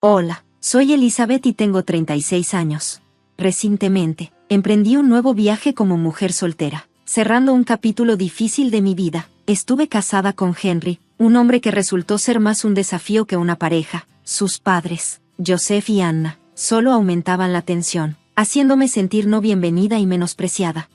Hola, soy Elizabeth y tengo 36 años. Recientemente, emprendí un nuevo viaje como mujer soltera, cerrando un capítulo difícil de mi vida. Estuve casada con Henry, un hombre que resultó ser más un desafío que una pareja. Sus padres, Joseph y Anna, solo aumentaban la tensión, haciéndome sentir no bienvenida y menospreciada.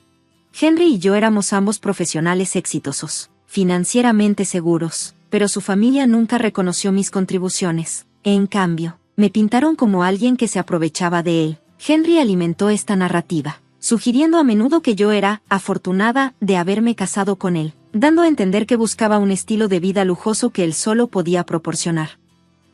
Henry y yo éramos ambos profesionales exitosos, financieramente seguros, pero su familia nunca reconoció mis contribuciones. En cambio, me pintaron como alguien que se aprovechaba de él. Henry alimentó esta narrativa, sugiriendo a menudo que yo era afortunada de haberme casado con él, dando a entender que buscaba un estilo de vida lujoso que él solo podía proporcionar.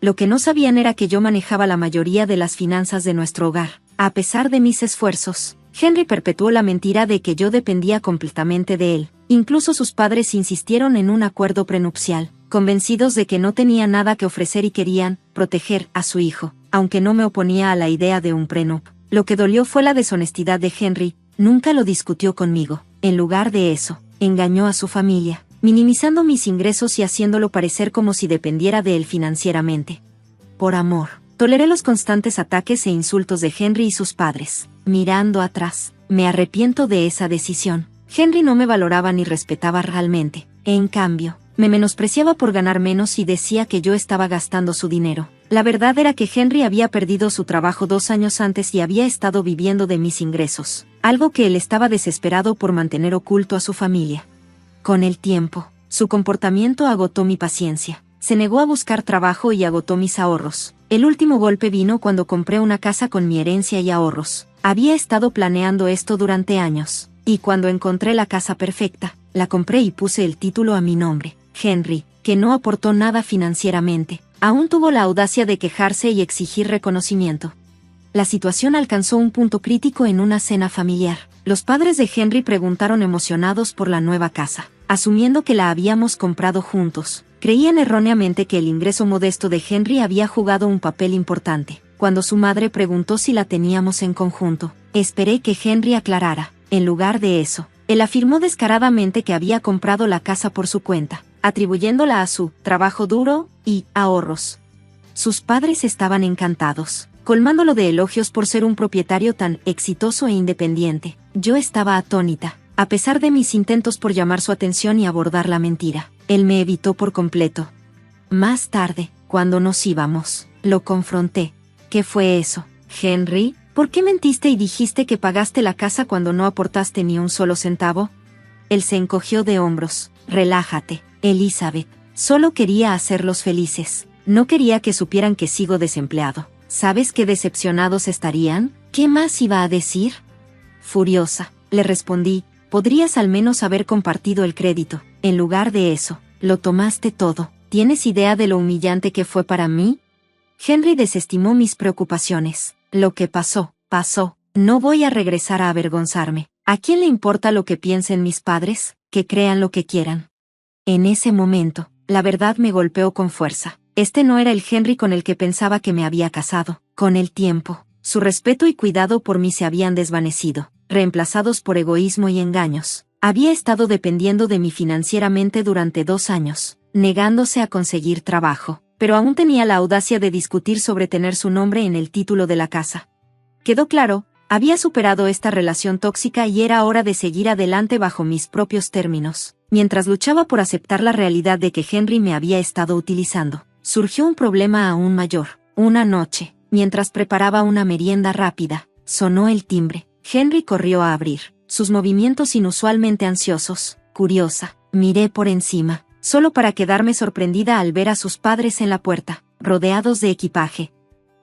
Lo que no sabían era que yo manejaba la mayoría de las finanzas de nuestro hogar. A pesar de mis esfuerzos, Henry perpetuó la mentira de que yo dependía completamente de él. Incluso sus padres insistieron en un acuerdo prenupcial, convencidos de que no tenía nada que ofrecer y querían proteger a su hijo, aunque no me oponía a la idea de un prenup. Lo que dolió fue la deshonestidad de Henry. Nunca lo discutió conmigo. En lugar de eso, engañó a su familia, minimizando mis ingresos y haciéndolo parecer como si dependiera de él financieramente. Por amor, toleré los constantes ataques e insultos de Henry y sus padres. Mirando atrás, me arrepiento de esa decisión. Henry no me valoraba ni respetaba realmente. En cambio, me menospreciaba por ganar menos y decía que yo estaba gastando su dinero. La verdad era que Henry había perdido su trabajo 2 años antes y había estado viviendo de mis ingresos, algo que él estaba desesperado por mantener oculto a su familia. Con el tiempo, su comportamiento agotó mi paciencia. Se negó a buscar trabajo y agotó mis ahorros. El último golpe vino cuando compré una casa con mi herencia y ahorros. Había estado planeando esto durante años, y cuando encontré la casa perfecta, la compré y puse el título a mi nombre. Henry, que no aportó nada financieramente, aún tuvo la audacia de quejarse y exigir reconocimiento. La situación alcanzó un punto crítico en una cena familiar. Los padres de Henry preguntaron emocionados por la nueva casa, asumiendo que la habíamos comprado juntos. Creían erróneamente que el ingreso modesto de Henry había jugado un papel importante. Cuando su madre preguntó si la teníamos en conjunto, esperé que Henry aclarara. En lugar de eso, él afirmó descaradamente que había comprado la casa por su cuenta, atribuyéndola a su trabajo duro y ahorros. Sus padres estaban encantados, colmándolo de elogios por ser un propietario tan exitoso e independiente. Yo estaba atónita, a pesar de mis intentos por llamar su atención y abordar la mentira. Él me evitó por completo. Más tarde, cuando nos íbamos, lo confronté. ¿Qué fue eso, Henry? ¿Por qué mentiste y dijiste que pagaste la casa cuando no aportaste ni un solo centavo? Él se encogió de hombros. Relájate, Elizabeth. Solo quería hacerlos felices. No quería que supieran que sigo desempleado. ¿Sabes qué decepcionados estarían? ¿Qué más iba a decir? Furiosa, le respondí. Podrías al menos haber compartido el crédito. En lugar de eso, lo tomaste todo. ¿Tienes idea de lo humillante que fue para mí? Henry desestimó mis preocupaciones. Lo que pasó, pasó. No voy a regresar a avergonzarme. ¿A quién le importa lo que piensen mis padres? Que crean lo que quieran. En ese momento, la verdad me golpeó con fuerza. Este no era el Henry con el que pensaba que me había casado. Con el tiempo, su respeto y cuidado por mí se habían desvanecido, reemplazados por egoísmo y engaños. Había estado dependiendo de mí financieramente durante 2 años, negándose a conseguir trabajo, pero aún tenía la audacia de discutir sobre tener su nombre en el título de la casa. Quedó claro, había superado esta relación tóxica y era hora de seguir adelante bajo mis propios términos. Mientras luchaba por aceptar la realidad de que Henry me había estado utilizando, surgió un problema aún mayor. Una noche, mientras preparaba una merienda rápida, sonó el timbre. Henry corrió a abrir, sus movimientos inusualmente ansiosos. Curiosa, miré por encima, solo para quedarme sorprendida al ver a sus padres en la puerta, rodeados de equipaje.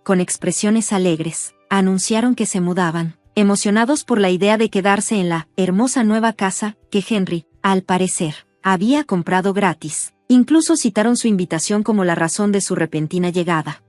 Con expresiones alegres, anunciaron que se mudaban, emocionados por la idea de quedarse en la hermosa nueva casa que Henry, al parecer, había comprado gratis. Incluso citaron su invitación como la razón de su repentina llegada.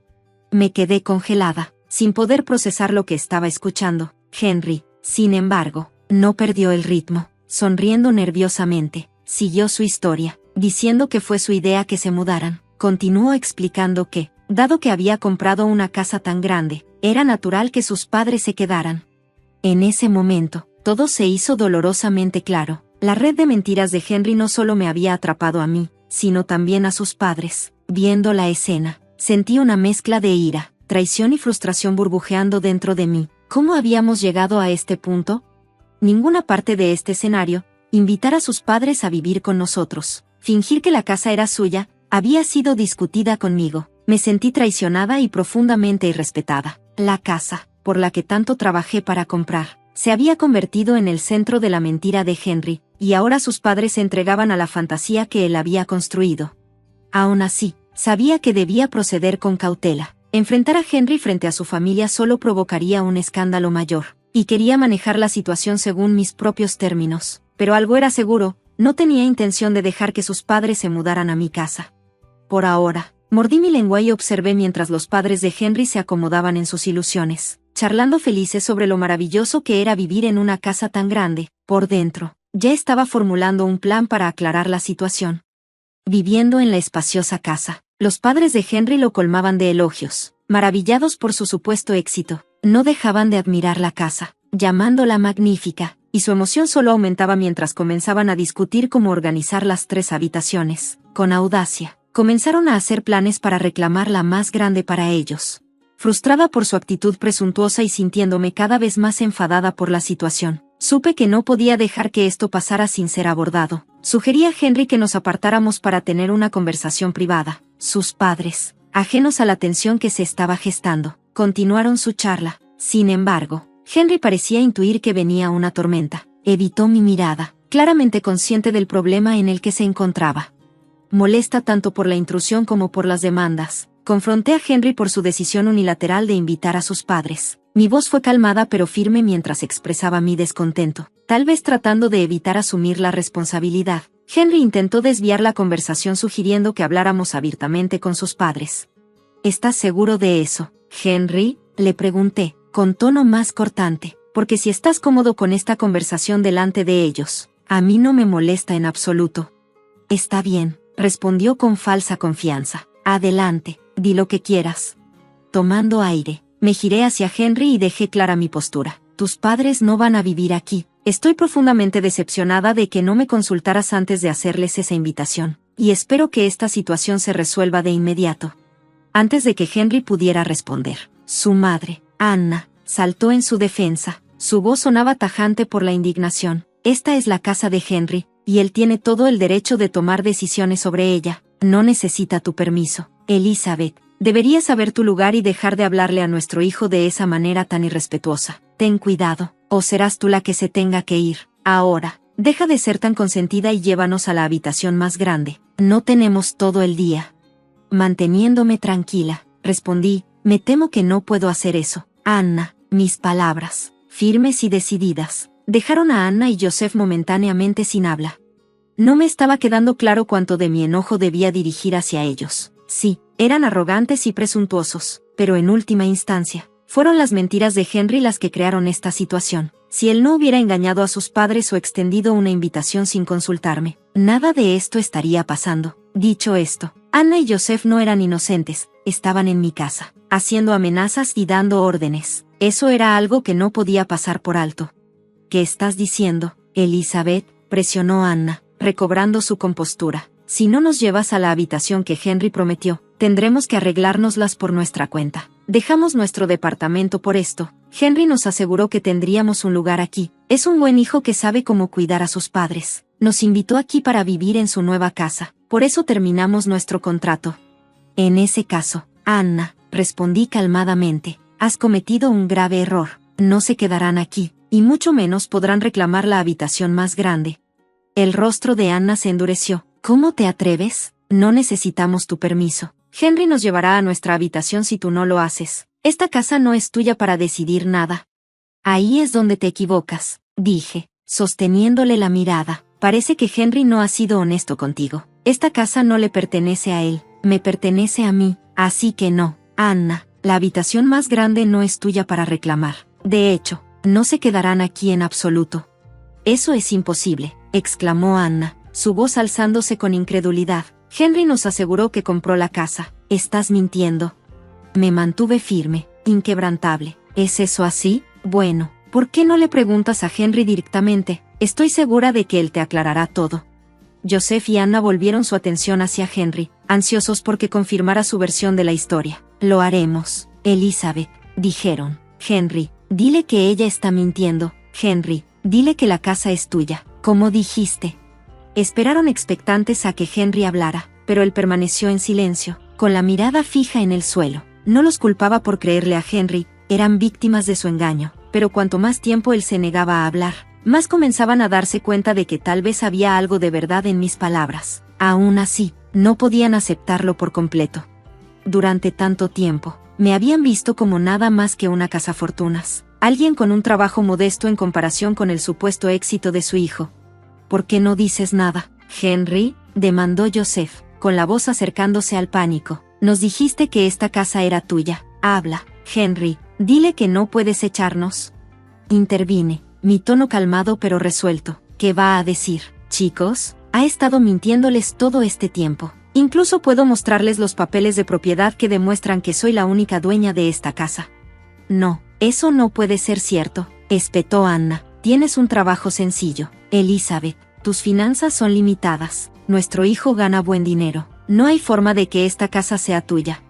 Me quedé congelada, sin poder procesar lo que estaba escuchando. Henry, sin embargo, no perdió el ritmo. Sonriendo nerviosamente, siguió su historia, diciendo que fue su idea que se mudaran. Continuó explicando que, dado que había comprado una casa tan grande, era natural que sus padres se quedaran. En ese momento, todo se hizo dolorosamente claro. La red de mentiras de Henry no solo me había atrapado a mí, sino también a sus padres. Viendo la escena, sentí una mezcla de ira, traición y frustración burbujeando dentro de mí. ¿Cómo habíamos llegado a este punto? Ninguna parte de este escenario, invitar a sus padres a vivir con nosotros, fingir que la casa era suya, había sido discutida conmigo. Me sentí traicionada y profundamente irrespetada. La casa, por la que tanto trabajé para comprar, se había convertido en el centro de la mentira de Henry, y ahora sus padres se entregaban a la fantasía que él había construido. Aún así, sabía que debía proceder con cautela. Enfrentar a Henry frente a su familia solo provocaría un escándalo mayor, y quería manejar la situación según mis propios términos. Pero algo era seguro, no tenía intención de dejar que sus padres se mudaran a mi casa. Por ahora, mordí mi lengua y observé mientras los padres de Henry se acomodaban en sus ilusiones, charlando felices sobre lo maravilloso que era vivir en una casa tan grande. Por dentro, ya estaba formulando un plan para aclarar la situación. Viviendo en la espaciosa casa, los padres de Henry lo colmaban de elogios, maravillados por su supuesto éxito. No dejaban de admirar la casa, llamándola magnífica, y su emoción solo aumentaba mientras comenzaban a discutir cómo organizar las 3 habitaciones. Con audacia, comenzaron a hacer planes para reclamar la más grande para ellos. Frustrada por su actitud presuntuosa y sintiéndome cada vez más enfadada por la situación, supe que no podía dejar que esto pasara sin ser abordado. Sugerí a Henry que nos apartáramos para tener una conversación privada. Sus padres, ajenos a la tensión que se estaba gestando, continuaron su charla. Sin embargo, Henry parecía intuir que venía una tormenta. Evitó mi mirada, claramente consciente del problema en el que se encontraba. Molesta tanto por la intrusión como por las demandas, confronté a Henry por su decisión unilateral de invitar a sus padres. Mi voz fue calmada pero firme mientras expresaba mi descontento, tal vez tratando de evitar asumir la responsabilidad. Henry intentó desviar la conversación sugiriendo que habláramos abiertamente con sus padres. ¿Estás seguro de eso, Henry?, le pregunté, con tono más cortante, porque si estás cómodo con esta conversación delante de ellos, a mí no me molesta en absoluto. Está bien, respondió con falsa confianza. Adelante, di lo que quieras. Tomando aire, me giré hacia Henry y dejé clara mi postura. Tus padres no van a vivir aquí. Estoy profundamente decepcionada de que no me consultaras antes de hacerles esa invitación, y espero que esta situación se resuelva de inmediato. Antes de que Henry pudiera responder, su madre, Anna, saltó en su defensa. Su voz sonaba tajante por la indignación. Esta es la casa de Henry, y él tiene todo el derecho de tomar decisiones sobre ella. No necesita tu permiso. Elizabeth, deberías saber tu lugar y dejar de hablarle a nuestro hijo de esa manera tan irrespetuosa. Ten cuidado, o serás tú la que se tenga que ir. Ahora, deja de ser tan consentida y llévanos a la habitación más grande. No tenemos todo el día. Manteniéndome tranquila, respondí, me temo que no puedo hacer eso. Anna, mis palabras, firmes y decididas, dejaron a Anna y Joseph momentáneamente sin habla. No me estaba quedando claro cuánto de mi enojo debía dirigir hacia ellos. Sí, eran arrogantes y presuntuosos, pero en última instancia, fueron las mentiras de Henry las que crearon esta situación. Si él no hubiera engañado a sus padres o extendido una invitación sin consultarme, nada de esto estaría pasando. Dicho esto, Anna y Joseph no eran inocentes, estaban en mi casa, haciendo amenazas y dando órdenes. Eso era algo que no podía pasar por alto. ¿Qué estás diciendo, Elizabeth?, presionó Anna, recobrando su compostura. Si no nos llevas a la habitación que Henry prometió, tendremos que arreglárnoslas por nuestra cuenta. Dejamos nuestro departamento por esto. Henry nos aseguró que tendríamos un lugar aquí. Es un buen hijo que sabe cómo cuidar a sus padres. Nos invitó aquí para vivir en su nueva casa. Por eso terminamos nuestro contrato. En ese caso, Anna, respondí calmadamente, has cometido un grave error. No se quedarán aquí, y mucho menos podrán reclamar la habitación más grande. El rostro de Anna se endureció. ¿Cómo te atreves? No necesitamos tu permiso. Henry nos llevará a nuestra habitación si tú no lo haces. Esta casa no es tuya para decidir nada. Ahí es donde te equivocas, dije, sosteniéndole la mirada. Parece que Henry no ha sido honesto contigo. Esta casa no le pertenece a él, me pertenece a mí, así que no, Anna, la habitación más grande no es tuya para reclamar. De hecho, no se quedarán aquí en absoluto. Eso es imposible, exclamó Anna, su voz alzándose con incredulidad. Henry nos aseguró que compró la casa. Estás mintiendo. Me mantuve firme, inquebrantable. ¿Es eso así? Bueno, ¿por qué no le preguntas a Henry directamente? Estoy segura de que él te aclarará todo. Joseph y Anna volvieron su atención hacia Henry, ansiosos porque confirmara su versión de la historia. Lo haremos, Elizabeth, dijeron. Henry, dile que ella está mintiendo. Henry, dile que la casa es tuya. ¿Cómo dijiste? Esperaron expectantes a que Henry hablara, pero él permaneció en silencio, con la mirada fija en el suelo. No los culpaba por creerle a Henry, eran víctimas de su engaño, pero cuanto más tiempo él se negaba a hablar, más comenzaban a darse cuenta de que tal vez había algo de verdad en mis palabras. Aún así, no podían aceptarlo por completo. Durante tanto tiempo, me habían visto como nada más que una cazafortunas, alguien con un trabajo modesto en comparación con el supuesto éxito de su hijo. ¿Por qué no dices nada, Henry?, demandó Joseph, con la voz acercándose al pánico. Nos dijiste que esta casa era tuya. Habla, Henry, dile que no puedes echarnos. Intervine, mi tono calmado pero resuelto. ¿Qué va a decir, chicos? Ha estado mintiéndoles todo este tiempo. Incluso puedo mostrarles los papeles de propiedad que demuestran que soy la única dueña de esta casa. No, eso no puede ser cierto, espetó Anna. Tienes un trabajo sencillo, Elizabeth. Tus finanzas son limitadas. Nuestro hijo gana buen dinero. No hay forma de que esta casa sea tuya.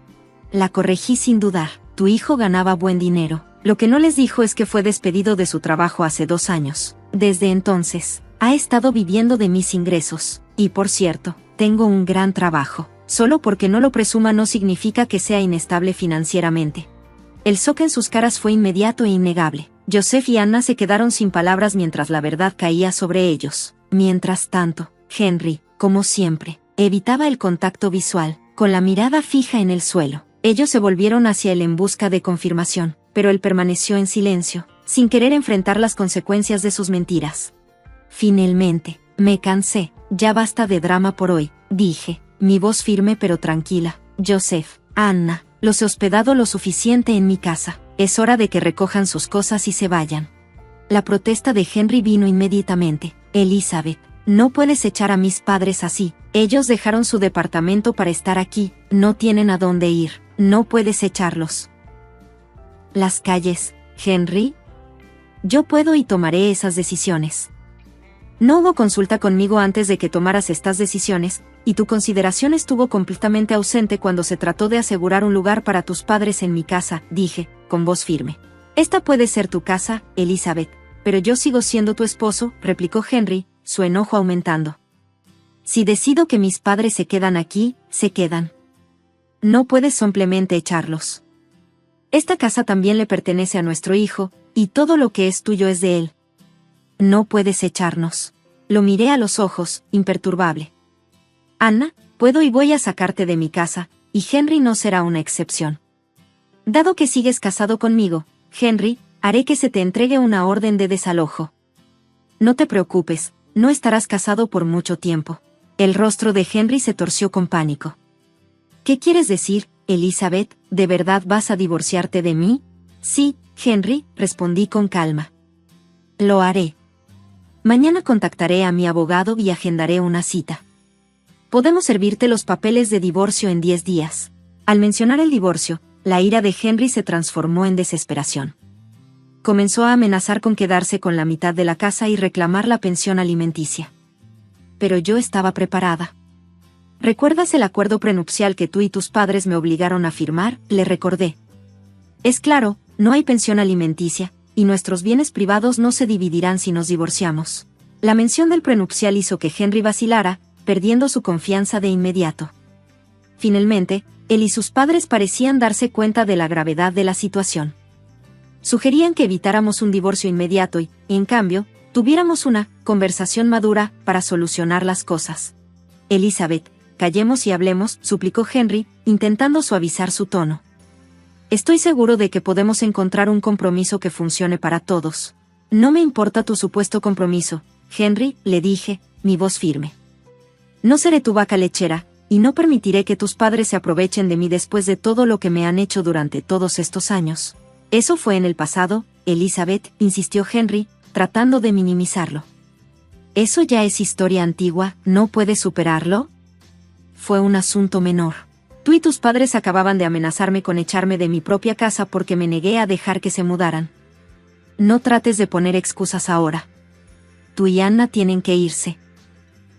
La corregí sin dudar. Tu hijo ganaba buen dinero. Lo que no les dijo es que fue despedido de su trabajo hace 2 años. Desde entonces, ha estado viviendo de mis ingresos. Y por cierto, tengo un gran trabajo. Solo porque no lo presuma no significa que sea inestable financieramente. El shock en sus caras fue inmediato e innegable. Joseph y Anna se quedaron sin palabras mientras la verdad caía sobre ellos. Mientras tanto, Henry, como siempre, evitaba el contacto visual, con la mirada fija en el suelo. Ellos se volvieron hacia él en busca de confirmación, pero él permaneció en silencio, sin querer enfrentar las consecuencias de sus mentiras. Finalmente, me cansé. Ya basta de drama por hoy, dije, mi voz firme pero tranquila. Joseph, Anna, los he hospedado lo suficiente en mi casa. Es hora de que recojan sus cosas y se vayan. La protesta de Henry vino inmediatamente. Elizabeth, no puedes echar a mis padres así. Ellos dejaron su departamento para estar aquí, no tienen a dónde ir. No puedes echarlos. Las calles, Henry. Yo puedo y tomaré esas decisiones. No hubo consulta conmigo antes de que tomaras estas decisiones, y tu consideración estuvo completamente ausente cuando se trató de asegurar un lugar para tus padres en mi casa, dije, con voz firme. Esta puede ser tu casa, Elizabeth, pero yo sigo siendo tu esposo, replicó Henry, su enojo aumentando. Si decido que mis padres se quedan aquí, se quedan. No puedes simplemente echarlos. Esta casa también le pertenece a nuestro hijo, y todo lo que es tuyo es de él. No puedes echarnos. Lo miré a los ojos, imperturbable. Anna, puedo y voy a sacarte de mi casa, y Henry no será una excepción. Dado que sigues casado conmigo, Henry, haré que se te entregue una orden de desalojo. No te preocupes, no estarás casado por mucho tiempo. El rostro de Henry se torció con pánico. ¿Qué quieres decir, Elizabeth? ¿De verdad vas a divorciarte de mí? Sí, Henry, respondí con calma. Lo haré. Mañana contactaré a mi abogado y agendaré una cita. Podemos servirte los papeles de divorcio en 10 días. Al mencionar el divorcio, la ira de Henry se transformó en desesperación. Comenzó a amenazar con quedarse con la mitad de la casa y reclamar la pensión alimenticia. Pero yo estaba preparada. ¿Recuerdas el acuerdo prenupcial que tú y tus padres me obligaron a firmar?, le recordé. Es claro, no hay pensión alimenticia, y nuestros bienes privados no se dividirán si nos divorciamos. La mención del prenupcial hizo que Henry vacilara, perdiendo su confianza de inmediato. Finalmente, él y sus padres parecían darse cuenta de la gravedad de la situación. Sugerían que evitáramos un divorcio inmediato y, en cambio, tuviéramos una conversación madura para solucionar las cosas. Elizabeth, callemos y hablemos, suplicó Henry, intentando suavizar su tono. Estoy seguro de que podemos encontrar un compromiso que funcione para todos. No me importa tu supuesto compromiso, Henry, le dije, mi voz firme. No seré tu vaca lechera, y no permitiré que tus padres se aprovechen de mí después de todo lo que me han hecho durante todos estos años. Eso fue en el pasado, Elizabeth, insistió Henry, tratando de minimizarlo. Eso ya es historia antigua, ¿no puedes superarlo? Fue un asunto menor. Tú y tus padres acababan de amenazarme con echarme de mi propia casa porque me negué a dejar que se mudaran. No trates de poner excusas ahora. Tú y Anna tienen que irse.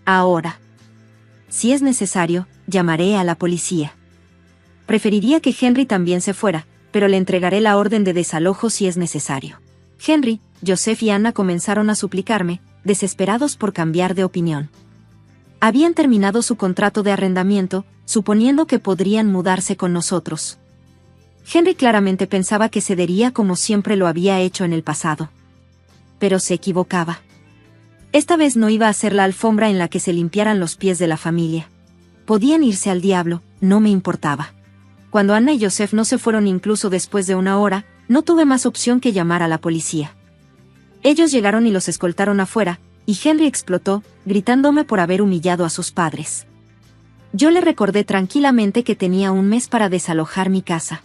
Ahora. Si es necesario, llamaré a la policía. Preferiría que Henry también se fuera, pero le entregaré la orden de desalojo si es necesario. Henry, Joseph y Anna comenzaron a suplicarme, desesperados por cambiar de opinión. Habían terminado su contrato de arrendamiento, suponiendo que podrían mudarse con nosotros. Henry claramente pensaba que cedería como siempre lo había hecho en el pasado. Pero se equivocaba. Esta vez no iba a ser la alfombra en la que se limpiaran los pies de la familia. Podían irse al diablo, no me importaba. Cuando Anna y Joseph no se fueron incluso después de una hora, no tuve más opción que llamar a la policía. Ellos llegaron y los escoltaron afuera, y Henry explotó, gritándome por haber humillado a sus padres. Yo le recordé tranquilamente que tenía un mes para desalojar mi casa.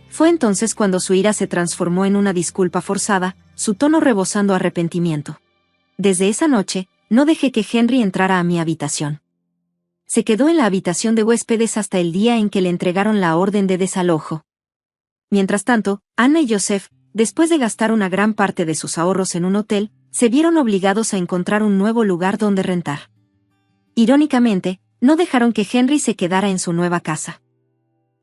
Fue entonces cuando su ira se transformó en una disculpa forzada, su tono rebosando arrepentimiento. Desde esa noche, no dejé que Henry entrara a mi habitación. Se quedó en la habitación de huéspedes hasta el día en que le entregaron la orden de desalojo. Mientras tanto, Anna y Joseph, después de gastar una gran parte de sus ahorros en un hotel, se vieron obligados a encontrar un nuevo lugar donde rentar. Irónicamente, no dejaron que Henry se quedara en su nueva casa.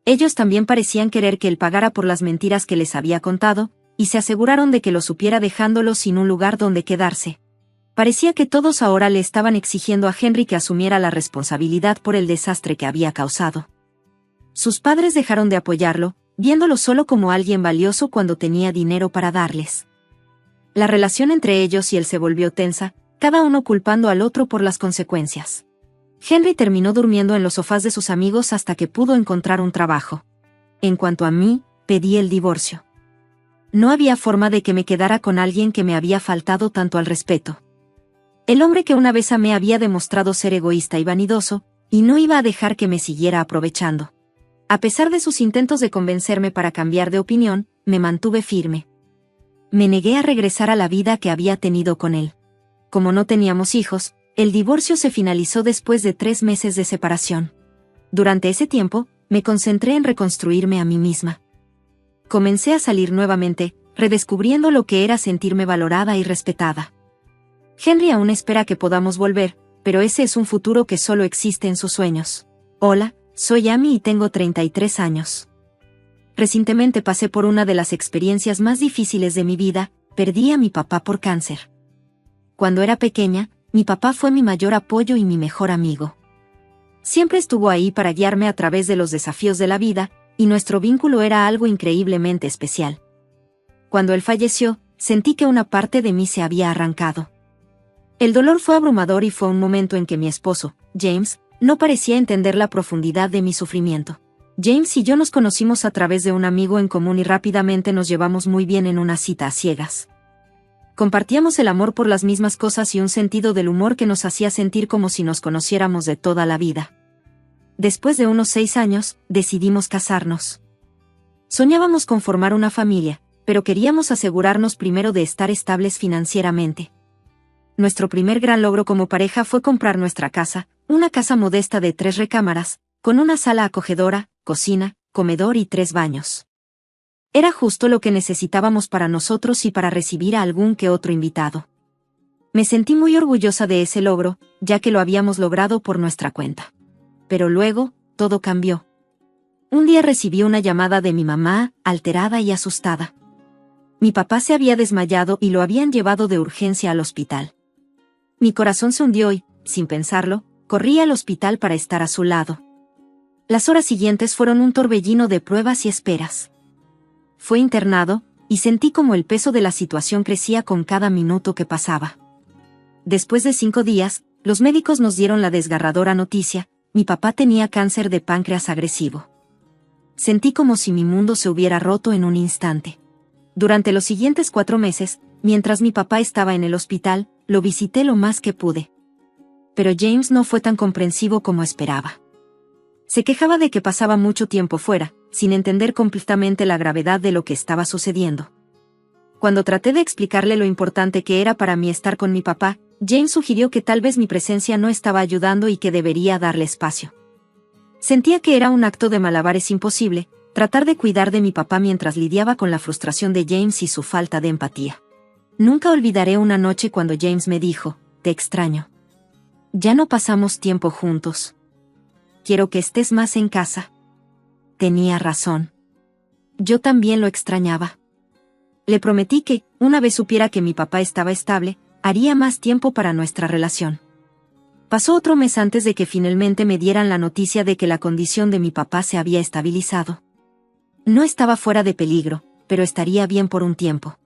Ellos también parecían querer que él pagara por las mentiras que les había contado, y se aseguraron de que lo supiera dejándolo sin un lugar donde quedarse. Parecía que todos ahora le estaban exigiendo a Henry que asumiera la responsabilidad por el desastre que había causado. Sus padres dejaron de apoyarlo, viéndolo solo como alguien valioso cuando tenía dinero para darles. La relación entre ellos y él se volvió tensa, cada uno culpando al otro por las consecuencias. Henry terminó durmiendo en los sofás de sus amigos hasta que pudo encontrar un trabajo. En cuanto a mí, pedí el divorcio. No había forma de que me quedara con alguien que me había faltado tanto al respeto. El hombre que una vez amé había demostrado ser egoísta y vanidoso, y no iba a dejar que me siguiera aprovechando. A pesar de sus intentos de convencerme para cambiar de opinión, me mantuve firme. Me negué a regresar a la vida que había tenido con él. Como no teníamos hijos, el divorcio se finalizó después de 3 meses de separación. Durante ese tiempo, me concentré en reconstruirme a mí misma. Comencé a salir nuevamente, redescubriendo lo que era sentirme valorada y respetada. Henry aún espera que podamos volver, pero ese es un futuro que solo existe en sus sueños. Hola, soy Amy y tengo 33 años. Recientemente pasé por una de las experiencias más difíciles de mi vida, perdí a mi papá por cáncer. Cuando era pequeña, mi papá fue mi mayor apoyo y mi mejor amigo. Siempre estuvo ahí para guiarme a través de los desafíos de la vida, y nuestro vínculo era algo increíblemente especial. Cuando él falleció, sentí que una parte de mí se había arrancado. El dolor fue abrumador y fue un momento en que mi esposo, James, no parecía entender la profundidad de mi sufrimiento. James y yo nos conocimos a través de un amigo en común y rápidamente nos llevamos muy bien en una cita a ciegas. Compartíamos el amor por las mismas cosas y un sentido del humor que nos hacía sentir como si nos conociéramos de toda la vida. Después de unos 6 años, decidimos casarnos. Soñábamos con formar una familia, pero queríamos asegurarnos primero de estar estables financieramente. Nuestro primer gran logro como pareja fue comprar nuestra casa, una casa modesta de 3 recámaras, con una sala acogedora, cocina, comedor y 3 baños. Era justo lo que necesitábamos para nosotros y para recibir a algún que otro invitado. Me sentí muy orgullosa de ese logro, ya que lo habíamos logrado por nuestra cuenta. Pero luego, todo cambió. Un día recibí una llamada de mi mamá, alterada y asustada. Mi papá se había desmayado y lo habían llevado de urgencia al hospital. Mi corazón se hundió y, sin pensarlo, corrí al hospital para estar a su lado. Las horas siguientes fueron un torbellino de pruebas y esperas. Fue internado, y sentí como el peso de la situación crecía con cada minuto que pasaba. Después de 5 días, los médicos nos dieron la desgarradora noticia: mi papá tenía cáncer de páncreas agresivo. Sentí como si mi mundo se hubiera roto en un instante. Durante los siguientes 4 meses, mientras mi papá estaba en el hospital, lo visité lo más que pude. Pero James no fue tan comprensivo como esperaba. Se quejaba de que pasaba mucho tiempo fuera, sin entender completamente la gravedad de lo que estaba sucediendo. Cuando traté de explicarle lo importante que era para mí estar con mi papá, James sugirió que tal vez mi presencia no estaba ayudando y que debería darle espacio. Sentía que era un acto de malabares imposible, tratar de cuidar de mi papá mientras lidiaba con la frustración de James y su falta de empatía. Nunca olvidaré una noche cuando James me dijo: «Te extraño. Ya no pasamos tiempo juntos. Quiero que estés más en casa». Tenía razón. Yo también lo extrañaba. Le prometí que, una vez supiera que mi papá estaba estable, haría más tiempo para nuestra relación. Pasó otro mes antes de que finalmente me dieran la noticia de que la condición de mi papá se había estabilizado. No estaba fuera de peligro, pero estaría bien por un tiempo.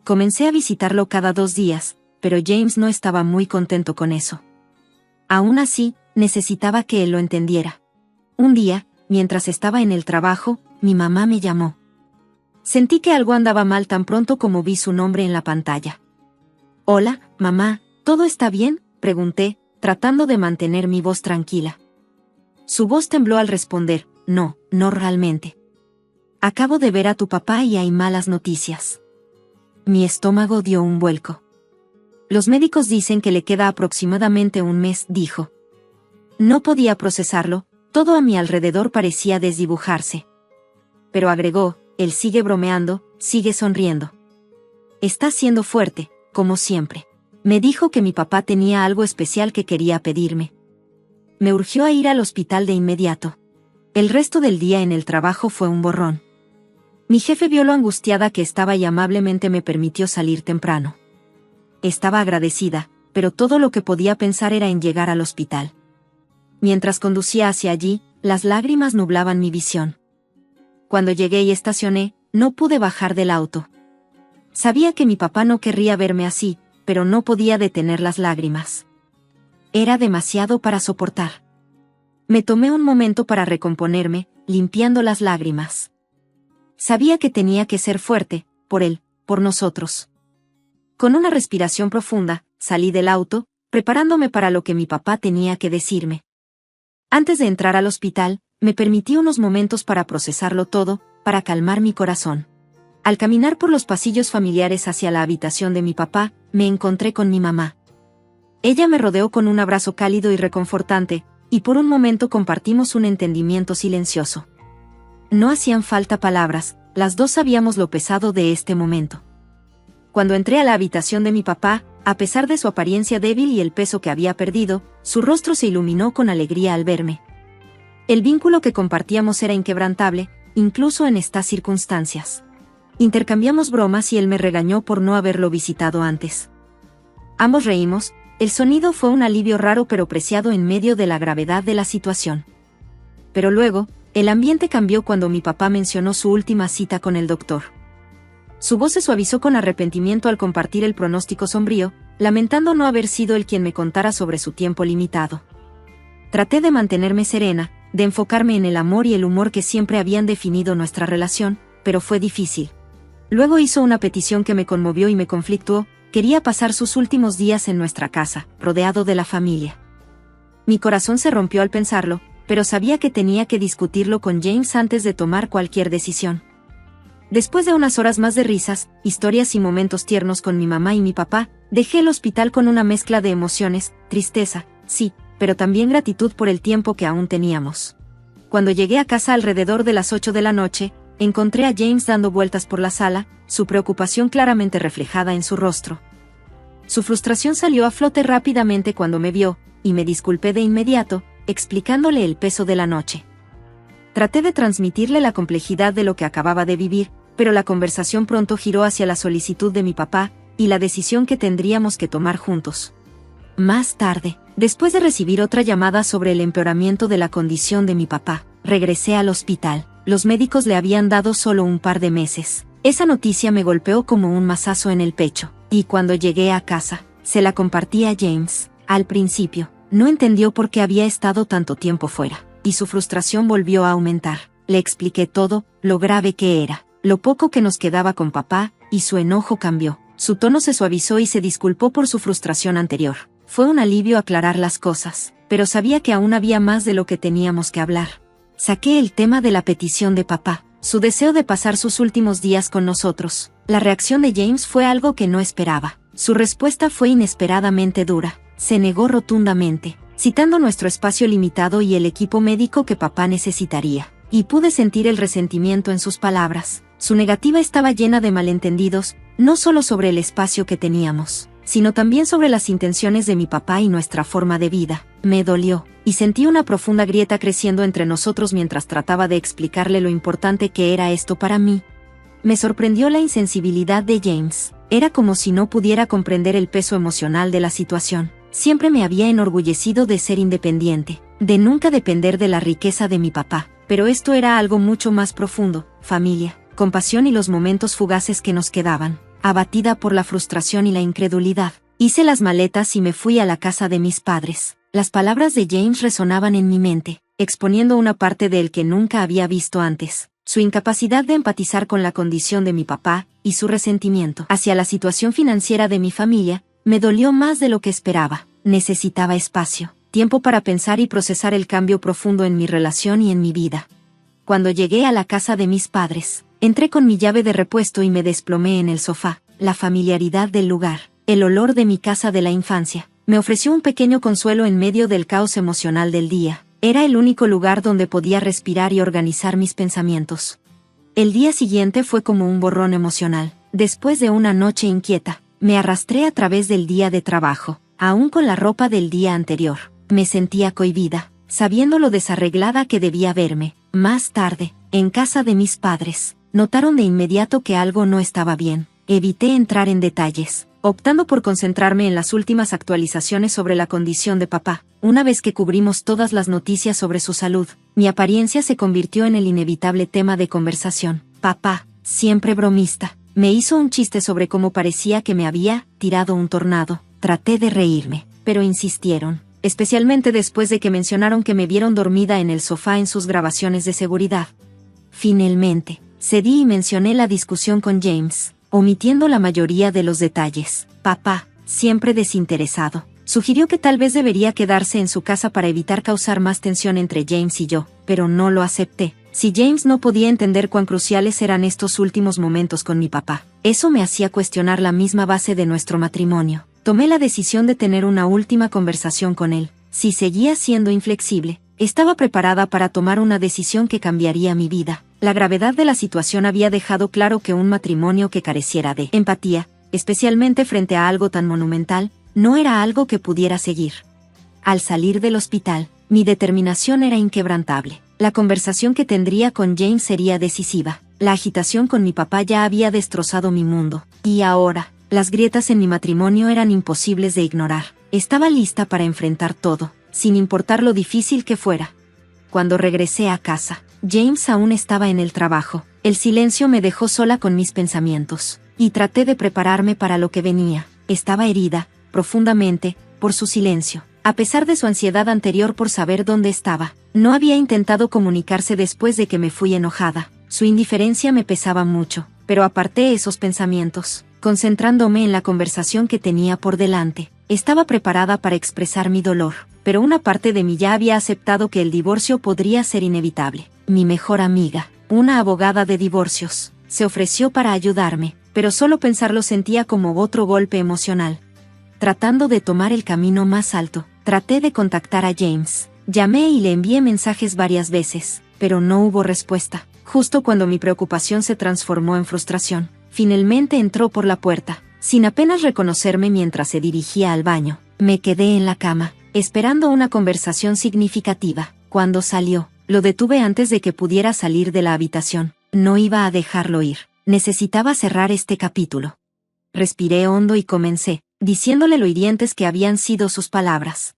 Comencé a visitarlo cada 2 días, pero James no estaba muy contento con eso. Aún así, necesitaba que él lo entendiera. Un día, mientras estaba en el trabajo, mi mamá me llamó. Sentí que algo andaba mal tan pronto como vi su nombre en la pantalla. «Hola, mamá, ¿todo está bien?», pregunté, tratando de mantener mi voz tranquila. Su voz tembló al responder: «No, no realmente. Acabo de ver a tu papá y hay malas noticias». Mi estómago dio un vuelco. «Los médicos dicen que le queda aproximadamente un mes», dijo. No podía procesarlo, todo a mi alrededor parecía desdibujarse. Pero agregó: «Él sigue bromeando, sigue sonriendo. Está siendo fuerte, como siempre». Me dijo que mi papá tenía algo especial que quería pedirme. Me urgió a ir al hospital de inmediato. El resto del día en el trabajo fue un borrón. Mi jefe vio lo angustiada que estaba y amablemente me permitió salir temprano. Estaba agradecida, pero todo lo que podía pensar era en llegar al hospital. Mientras conducía hacia allí, las lágrimas nublaban mi visión. Cuando llegué y estacioné, no pude bajar del auto. Sabía que mi papá no querría verme así, pero no podía detener las lágrimas. Era demasiado para soportar. Me tomé un momento para recomponerme, limpiando las lágrimas. Sabía que tenía que ser fuerte, por él, por nosotros. Con una respiración profunda, salí del auto, preparándome para lo que mi papá tenía que decirme. Antes de entrar al hospital, me permití unos momentos para procesarlo todo, para calmar mi corazón. Al caminar por los pasillos familiares hacia la habitación de mi papá, me encontré con mi mamá. Ella me rodeó con un abrazo cálido y reconfortante, y por un momento compartimos un entendimiento silencioso. No hacían falta palabras, las dos sabíamos lo pesado de este momento. Cuando entré a la habitación de mi papá, a pesar de su apariencia débil y el peso que había perdido, su rostro se iluminó con alegría al verme. El vínculo que compartíamos era inquebrantable, incluso en estas circunstancias. Intercambiamos bromas y él me regañó por no haberlo visitado antes. Ambos reímos, el sonido fue un alivio raro pero preciado en medio de la gravedad de la situación. Pero luego, el ambiente cambió cuando mi papá mencionó su última cita con el doctor. Su voz se suavizó con arrepentimiento al compartir el pronóstico sombrío, lamentando no haber sido él quien me contara sobre su tiempo limitado. Traté de mantenerme serena, de enfocarme en el amor y el humor que siempre habían definido nuestra relación, pero fue difícil. Luego hizo una petición que me conmovió y me conflictuó: quería pasar sus últimos días en nuestra casa, rodeado de la familia. Mi corazón se rompió al pensarlo, pero sabía que tenía que discutirlo con James antes de tomar cualquier decisión. Después de unas horas más de risas, historias y momentos tiernos con mi mamá y mi papá, dejé el hospital con una mezcla de emociones, tristeza, sí, pero también gratitud por el tiempo que aún teníamos. Cuando llegué a casa alrededor de las 8 de la noche, encontré a James dando vueltas por la sala, su preocupación claramente reflejada en su rostro. Su frustración salió a flote rápidamente cuando me vio, y me disculpé de inmediato, explicándole el peso de la noche. Traté de transmitirle la complejidad de lo que acababa de vivir, pero la conversación pronto giró hacia la solicitud de mi papá, y la decisión que tendríamos que tomar juntos. Más tarde, después de recibir otra llamada sobre el empeoramiento de la condición de mi papá, regresé al hospital. Los médicos le habían dado solo un par de meses. Esa noticia me golpeó como un mazazo en el pecho, y cuando llegué a casa, se la compartí a James. Al principio, no entendió por qué había estado tanto tiempo fuera, y su frustración volvió a aumentar. Le expliqué todo, lo grave que era, lo poco que nos quedaba con papá, y su enojo cambió. Su tono se suavizó y se disculpó por su frustración anterior. Fue un alivio aclarar las cosas, pero sabía que aún había más de lo que teníamos que hablar. Saqué el tema de la petición de papá, su deseo de pasar sus últimos días con nosotros. La reacción de James fue algo que no esperaba. Su respuesta fue inesperadamente dura. Se negó rotundamente, citando nuestro espacio limitado y el equipo médico que papá necesitaría. Y pude sentir el resentimiento en sus palabras. Su negativa estaba llena de malentendidos, no solo sobre el espacio que teníamos, sino también sobre las intenciones de mi papá y nuestra forma de vida. Me dolió, y sentí una profunda grieta creciendo entre nosotros mientras trataba de explicarle lo importante que era esto para mí. Me sorprendió la insensibilidad de James. Era como si no pudiera comprender el peso emocional de la situación. Siempre me había enorgullecido de ser independiente, de nunca depender de la riqueza de mi papá, pero esto era algo mucho más profundo: familia, compasión y los momentos fugaces que nos quedaban. Abatida por la frustración y la incredulidad, hice las maletas y me fui a la casa de mis padres. Las palabras de James resonaban en mi mente, exponiendo una parte de él que nunca había visto antes: su incapacidad de empatizar con la condición de mi papá, y su resentimiento hacia la situación financiera de mi familia. Me dolió más de lo que esperaba. Necesitaba espacio, tiempo para pensar y procesar el cambio profundo en mi relación y en mi vida. Cuando llegué a la casa de mis padres, entré con mi llave de repuesto y me desplomé en el sofá. La familiaridad del lugar, el olor de mi casa de la infancia, me ofreció un pequeño consuelo en medio del caos emocional del día. Era el único lugar donde podía respirar y organizar mis pensamientos. El día siguiente fue como un borrón emocional. Después de una noche inquieta, me arrastré a través del día de trabajo, aún con la ropa del día anterior. Me sentía cohibida, sabiendo lo desarreglada que debía verme. Más tarde, en casa de mis padres, notaron de inmediato que algo no estaba bien. Evité entrar en detalles, optando por concentrarme en las últimas actualizaciones sobre la condición de papá. Una vez que cubrimos todas las noticias sobre su salud, mi apariencia se convirtió en el inevitable tema de conversación. Papá, siempre bromista, me hizo un chiste sobre cómo parecía que me había tirado un tornado. Traté de reírme, pero insistieron, especialmente después de que mencionaron que me vieron dormida en el sofá en sus grabaciones de seguridad. Finalmente, cedí y mencioné la discusión con James, omitiendo la mayoría de los detalles. Papá, siempre desinteresado, sugirió que tal vez debería quedarse en su casa para evitar causar más tensión entre James y yo, pero no lo acepté. Si James no podía entender cuán cruciales eran estos últimos momentos con mi papá, eso me hacía cuestionar la misma base de nuestro matrimonio. Tomé la decisión de tener una última conversación con él. Si seguía siendo inflexible, estaba preparada para tomar una decisión que cambiaría mi vida. La gravedad de la situación había dejado claro que un matrimonio que careciera de empatía, especialmente frente a algo tan monumental, no era algo que pudiera seguir. Al salir del hospital, mi determinación era inquebrantable. La conversación que tendría con James sería decisiva. La agitación con mi papá ya había destrozado mi mundo, y ahora, las grietas en mi matrimonio eran imposibles de ignorar. Estaba lista para enfrentar todo, sin importar lo difícil que fuera. Cuando regresé a casa, James aún estaba en el trabajo. El silencio me dejó sola con mis pensamientos, y traté de prepararme para lo que venía. Estaba herida, profundamente, por su silencio. A pesar de su ansiedad anterior por saber dónde estaba, no había intentado comunicarse después de que me fui enojada. Su indiferencia me pesaba mucho, pero aparté esos pensamientos, concentrándome en la conversación que tenía por delante. Estaba preparada para expresar mi dolor, pero una parte de mí ya había aceptado que el divorcio podría ser inevitable. Mi mejor amiga, una abogada de divorcios, se ofreció para ayudarme, pero solo pensarlo sentía como otro golpe emocional. Tratando de tomar el camino más alto, traté de contactar a James. Llamé y le envié mensajes varias veces, pero no hubo respuesta. Justo cuando mi preocupación se transformó en frustración, finalmente entró por la puerta, sin apenas reconocerme mientras se dirigía al baño. Me quedé en la cama, esperando una conversación significativa. Cuando salió, lo detuve antes de que pudiera salir de la habitación. No iba a dejarlo ir. Necesitaba cerrar este capítulo. Respiré hondo y comencé, diciéndole lo hirientes que habían sido sus palabras.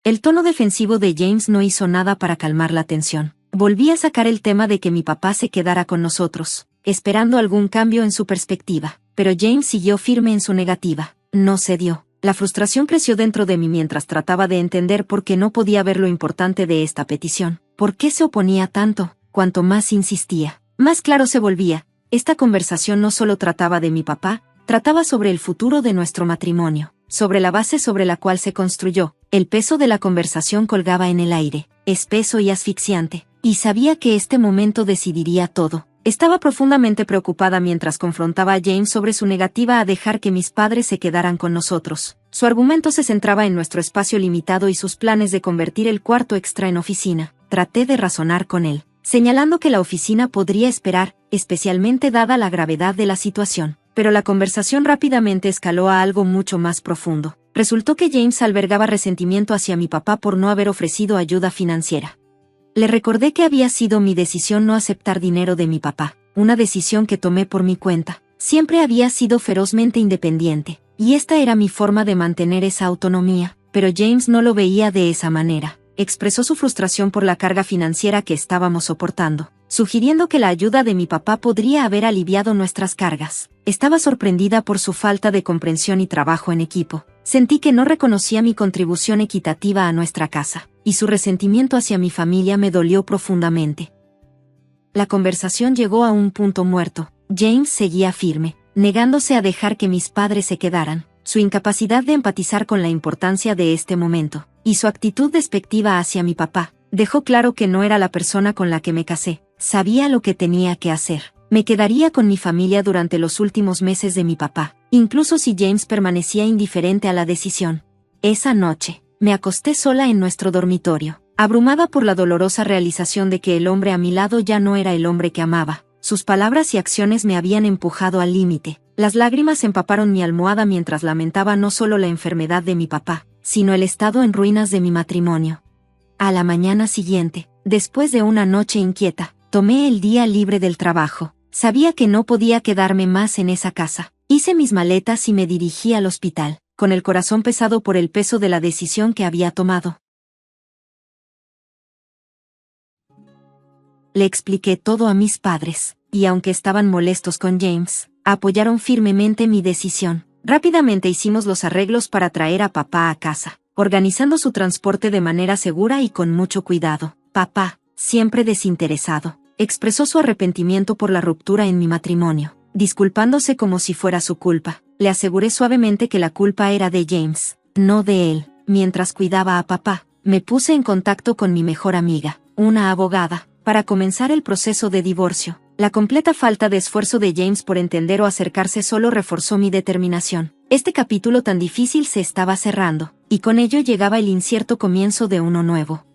El tono defensivo de James no hizo nada para calmar la tensión. Volví a sacar el tema de que mi papá se quedara con nosotros, esperando algún cambio en su perspectiva, pero James siguió firme en su negativa. No cedió. La frustración creció dentro de mí mientras trataba de entender por qué no podía ver lo importante de esta petición. ¿Por qué se oponía tanto? Cuanto más insistía, más claro se volvía. Esta conversación no solo trataba de mi papá, trataba sobre el futuro de nuestro matrimonio, sobre la base sobre la cual se construyó. El peso de la conversación colgaba en el aire, espeso y asfixiante, y sabía que este momento decidiría todo. Estaba profundamente preocupada mientras confrontaba a James sobre su negativa a dejar que mis padres se quedaran con nosotros. Su argumento se centraba en nuestro espacio limitado y sus planes de convertir el cuarto extra en oficina. Traté de razonar con él, señalando que la oficina podría esperar, especialmente dada la gravedad de la situación. pero la conversación rápidamente escaló a algo mucho más profundo. Resultó que James albergaba resentimiento hacia mi papá por no haber ofrecido ayuda financiera. Le recordé que había sido mi decisión no aceptar dinero de mi papá, una decisión que tomé por mi cuenta. Siempre había sido ferozmente independiente, y esta era mi forma de mantener esa autonomía, pero James no lo veía de esa manera. Expresó su frustración por la carga financiera que estábamos soportando, sugiriendo que la ayuda de mi papá podría haber aliviado nuestras cargas. Estaba sorprendida por su falta de comprensión y trabajo en equipo. Sentí que no reconocía mi contribución equitativa a nuestra casa, y su resentimiento hacia mi familia me dolió profundamente. La conversación llegó a un punto muerto. James seguía firme, negándose a dejar que mis padres se quedaran. Su incapacidad de empatizar con la importancia de este momento, y su actitud despectiva hacia mi papá, dejó claro que no era la persona con la que me casé. Sabía lo que tenía que hacer. Me quedaría con mi familia durante los últimos meses de mi papá, incluso si James permanecía indiferente a la decisión. Esa noche, me acosté sola en nuestro dormitorio, abrumada por la dolorosa realización de que el hombre a mi lado ya no era el hombre que amaba. Sus palabras y acciones me habían empujado al límite. Las lágrimas empaparon mi almohada mientras lamentaba no solo la enfermedad de mi papá, sino el estado en ruinas de mi matrimonio. A la mañana siguiente, después de una noche inquieta, tomé el día libre del trabajo. Sabía que no podía quedarme más en esa casa. Hice mis maletas y me dirigí al hospital, con el corazón pesado por el peso de la decisión que había tomado. Le expliqué todo a mis padres, y aunque estaban molestos con James, apoyaron firmemente mi decisión. Rápidamente hicimos los arreglos para traer a papá a casa, organizando su transporte de manera segura y con mucho cuidado. Papá, siempre desinteresado, expresó su arrepentimiento por la ruptura en mi matrimonio, disculpándose como si fuera su culpa. Le aseguré suavemente que la culpa era de James, no de él. Mientras cuidaba a papá, me puse en contacto con mi mejor amiga, una abogada, para comenzar el proceso de divorcio. La completa falta de esfuerzo de James por entender o acercarse solo reforzó mi determinación. Este capítulo tan difícil se estaba cerrando, y con ello llegaba el incierto comienzo de uno nuevo.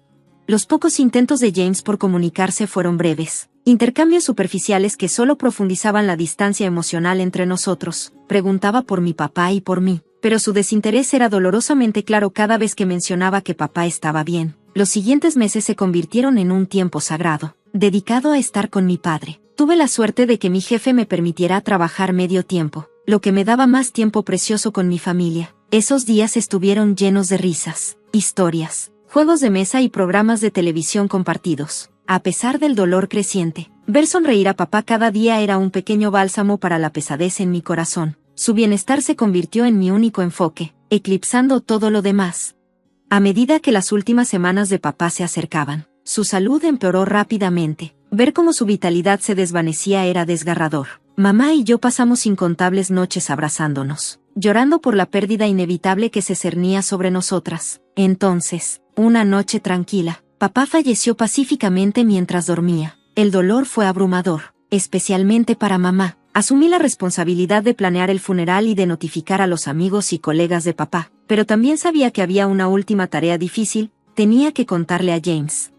Los pocos intentos de James por comunicarse fueron breves, intercambios superficiales que solo profundizaban la distancia emocional entre nosotros. Preguntaba por mi papá y por mí, pero su desinterés era dolorosamente claro cada vez que mencionaba que papá estaba bien. Los siguientes meses se convirtieron en un tiempo sagrado, dedicado a estar con mi padre. Tuve la suerte de que mi jefe me permitiera trabajar medio tiempo, lo que me daba más tiempo precioso con mi familia. Esos días estuvieron llenos de risas, historias, juegos de mesa y programas de televisión compartidos. A pesar del dolor creciente, ver sonreír a papá cada día era un pequeño bálsamo para la pesadez en mi corazón. Su bienestar se convirtió en mi único enfoque, eclipsando todo lo demás. A medida que las últimas semanas de papá se acercaban, su salud empeoró rápidamente. Ver cómo su vitalidad se desvanecía era desgarrador. Mamá y yo pasamos incontables noches abrazándonos, llorando por la pérdida inevitable que se cernía sobre nosotras. Entonces, una noche tranquila, papá falleció pacíficamente mientras dormía. El dolor fue abrumador, especialmente para mamá. Asumí la responsabilidad de planear el funeral y de notificar a los amigos y colegas de papá, pero también sabía que había una última tarea difícil: tenía que contarle a James.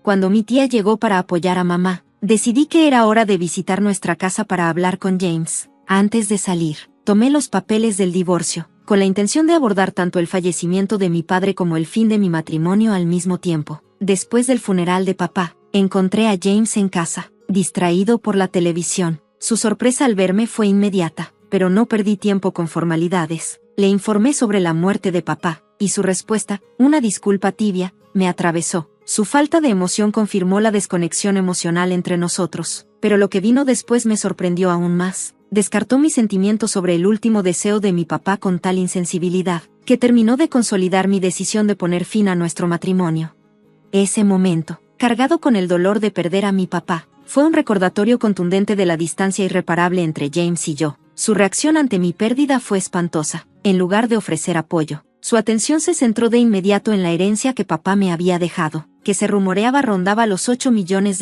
Cuando mi tía llegó para apoyar a mamá, decidí que era hora de visitar nuestra casa para hablar con James. Antes de salir, tomé los papeles del divorcio, con la intención de abordar tanto el fallecimiento de mi padre como el fin de mi matrimonio al mismo tiempo. Después del funeral de papá, encontré a James en casa, distraído por la televisión. Su sorpresa al verme fue inmediata, pero no perdí tiempo con formalidades. Le informé sobre la muerte de papá, y su respuesta, una disculpa tibia, me atravesó. Su falta de emoción confirmó la desconexión emocional entre nosotros, pero lo que vino después me sorprendió aún más. Descartó mis sentimientos sobre el último deseo de mi papá con tal insensibilidad, que terminó de consolidar mi decisión de poner fin a nuestro matrimonio. Ese momento, cargado con el dolor de perder a mi papá, fue un recordatorio contundente de la distancia irreparable entre James y yo. Su reacción ante mi pérdida fue espantosa. En lugar de ofrecer apoyo, su atención se centró de inmediato en la herencia que papá me había dejado, que se rumoreaba rondaba los $8 millones.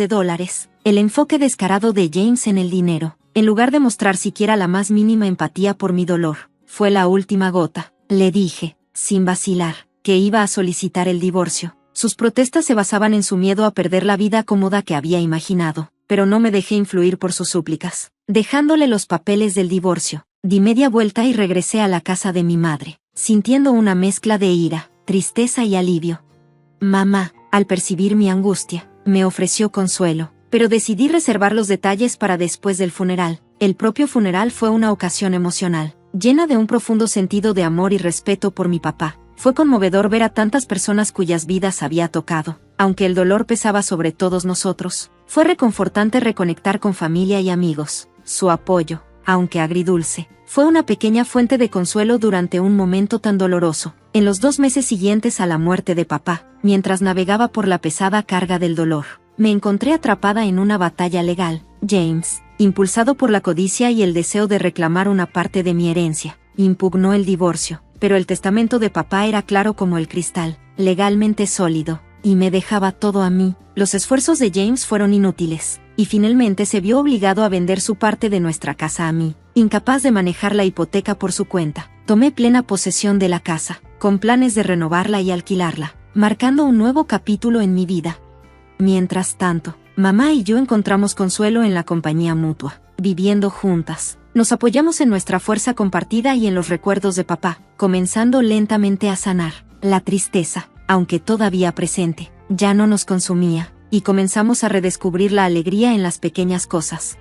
El enfoque descarado de James en el dinero, en lugar de mostrar siquiera la más mínima empatía por mi dolor, fue la última gota. Le dije, sin vacilar, que iba a solicitar el divorcio. Sus protestas se basaban en su miedo a perder la vida cómoda que había imaginado, pero no me dejé influir por sus súplicas. dejándole los papeles del divorcio. Di media vuelta y regresé a la casa de mi madre, sintiendo una mezcla de ira, tristeza y alivio. Mamá, al percibir mi angustia, me ofreció consuelo, pero decidí reservar los detalles para después del funeral. El propio funeral fue una ocasión emocional, llena de un profundo sentido de amor y respeto por mi papá. Fue conmovedor ver a tantas personas cuyas vidas había tocado. Aunque el dolor pesaba sobre todos nosotros, fue reconfortante reconectar con familia y amigos. Su apoyo, aunque agridulce, fue una pequeña fuente de consuelo durante un momento tan doloroso. En los 2 meses siguientes a la muerte de papá, mientras navegaba por la pesada carga del dolor, me encontré atrapada en una batalla legal. James, impulsado por la codicia y el deseo de reclamar una parte de mi herencia, impugnó el divorcio, pero el testamento de papá era claro como el cristal, legalmente sólido, y me dejaba todo a mí. Los esfuerzos de James fueron inútiles, y finalmente se vio obligado a vender su parte de nuestra casa a mí. Incapaz de manejar la hipoteca por su cuenta, tomé plena posesión de la casa, con planes de renovarla y alquilarla, marcando un nuevo capítulo en mi vida. Mientras tanto, mamá y yo encontramos consuelo en la compañía mutua, viviendo juntas. Nos apoyamos en nuestra fuerza compartida y en los recuerdos de papá, comenzando lentamente a sanar. La tristeza, aunque todavía presente, ya no nos consumía, y comenzamos a redescubrir la alegría en las pequeñas cosas.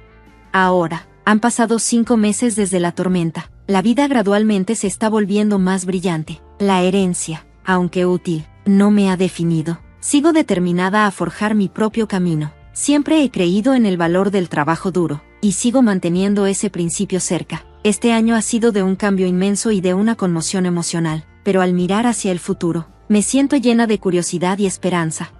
Ahora, han pasado 5 meses desde la tormenta. La vida gradualmente se está volviendo más brillante. La herencia, aunque útil, no me ha definido. Sigo determinada a forjar mi propio camino. Siempre he creído en el valor del trabajo duro, y sigo manteniendo ese principio cerca. Este año ha sido de un cambio inmenso y de una conmoción emocional, pero al mirar hacia el futuro, me siento llena de curiosidad y esperanza.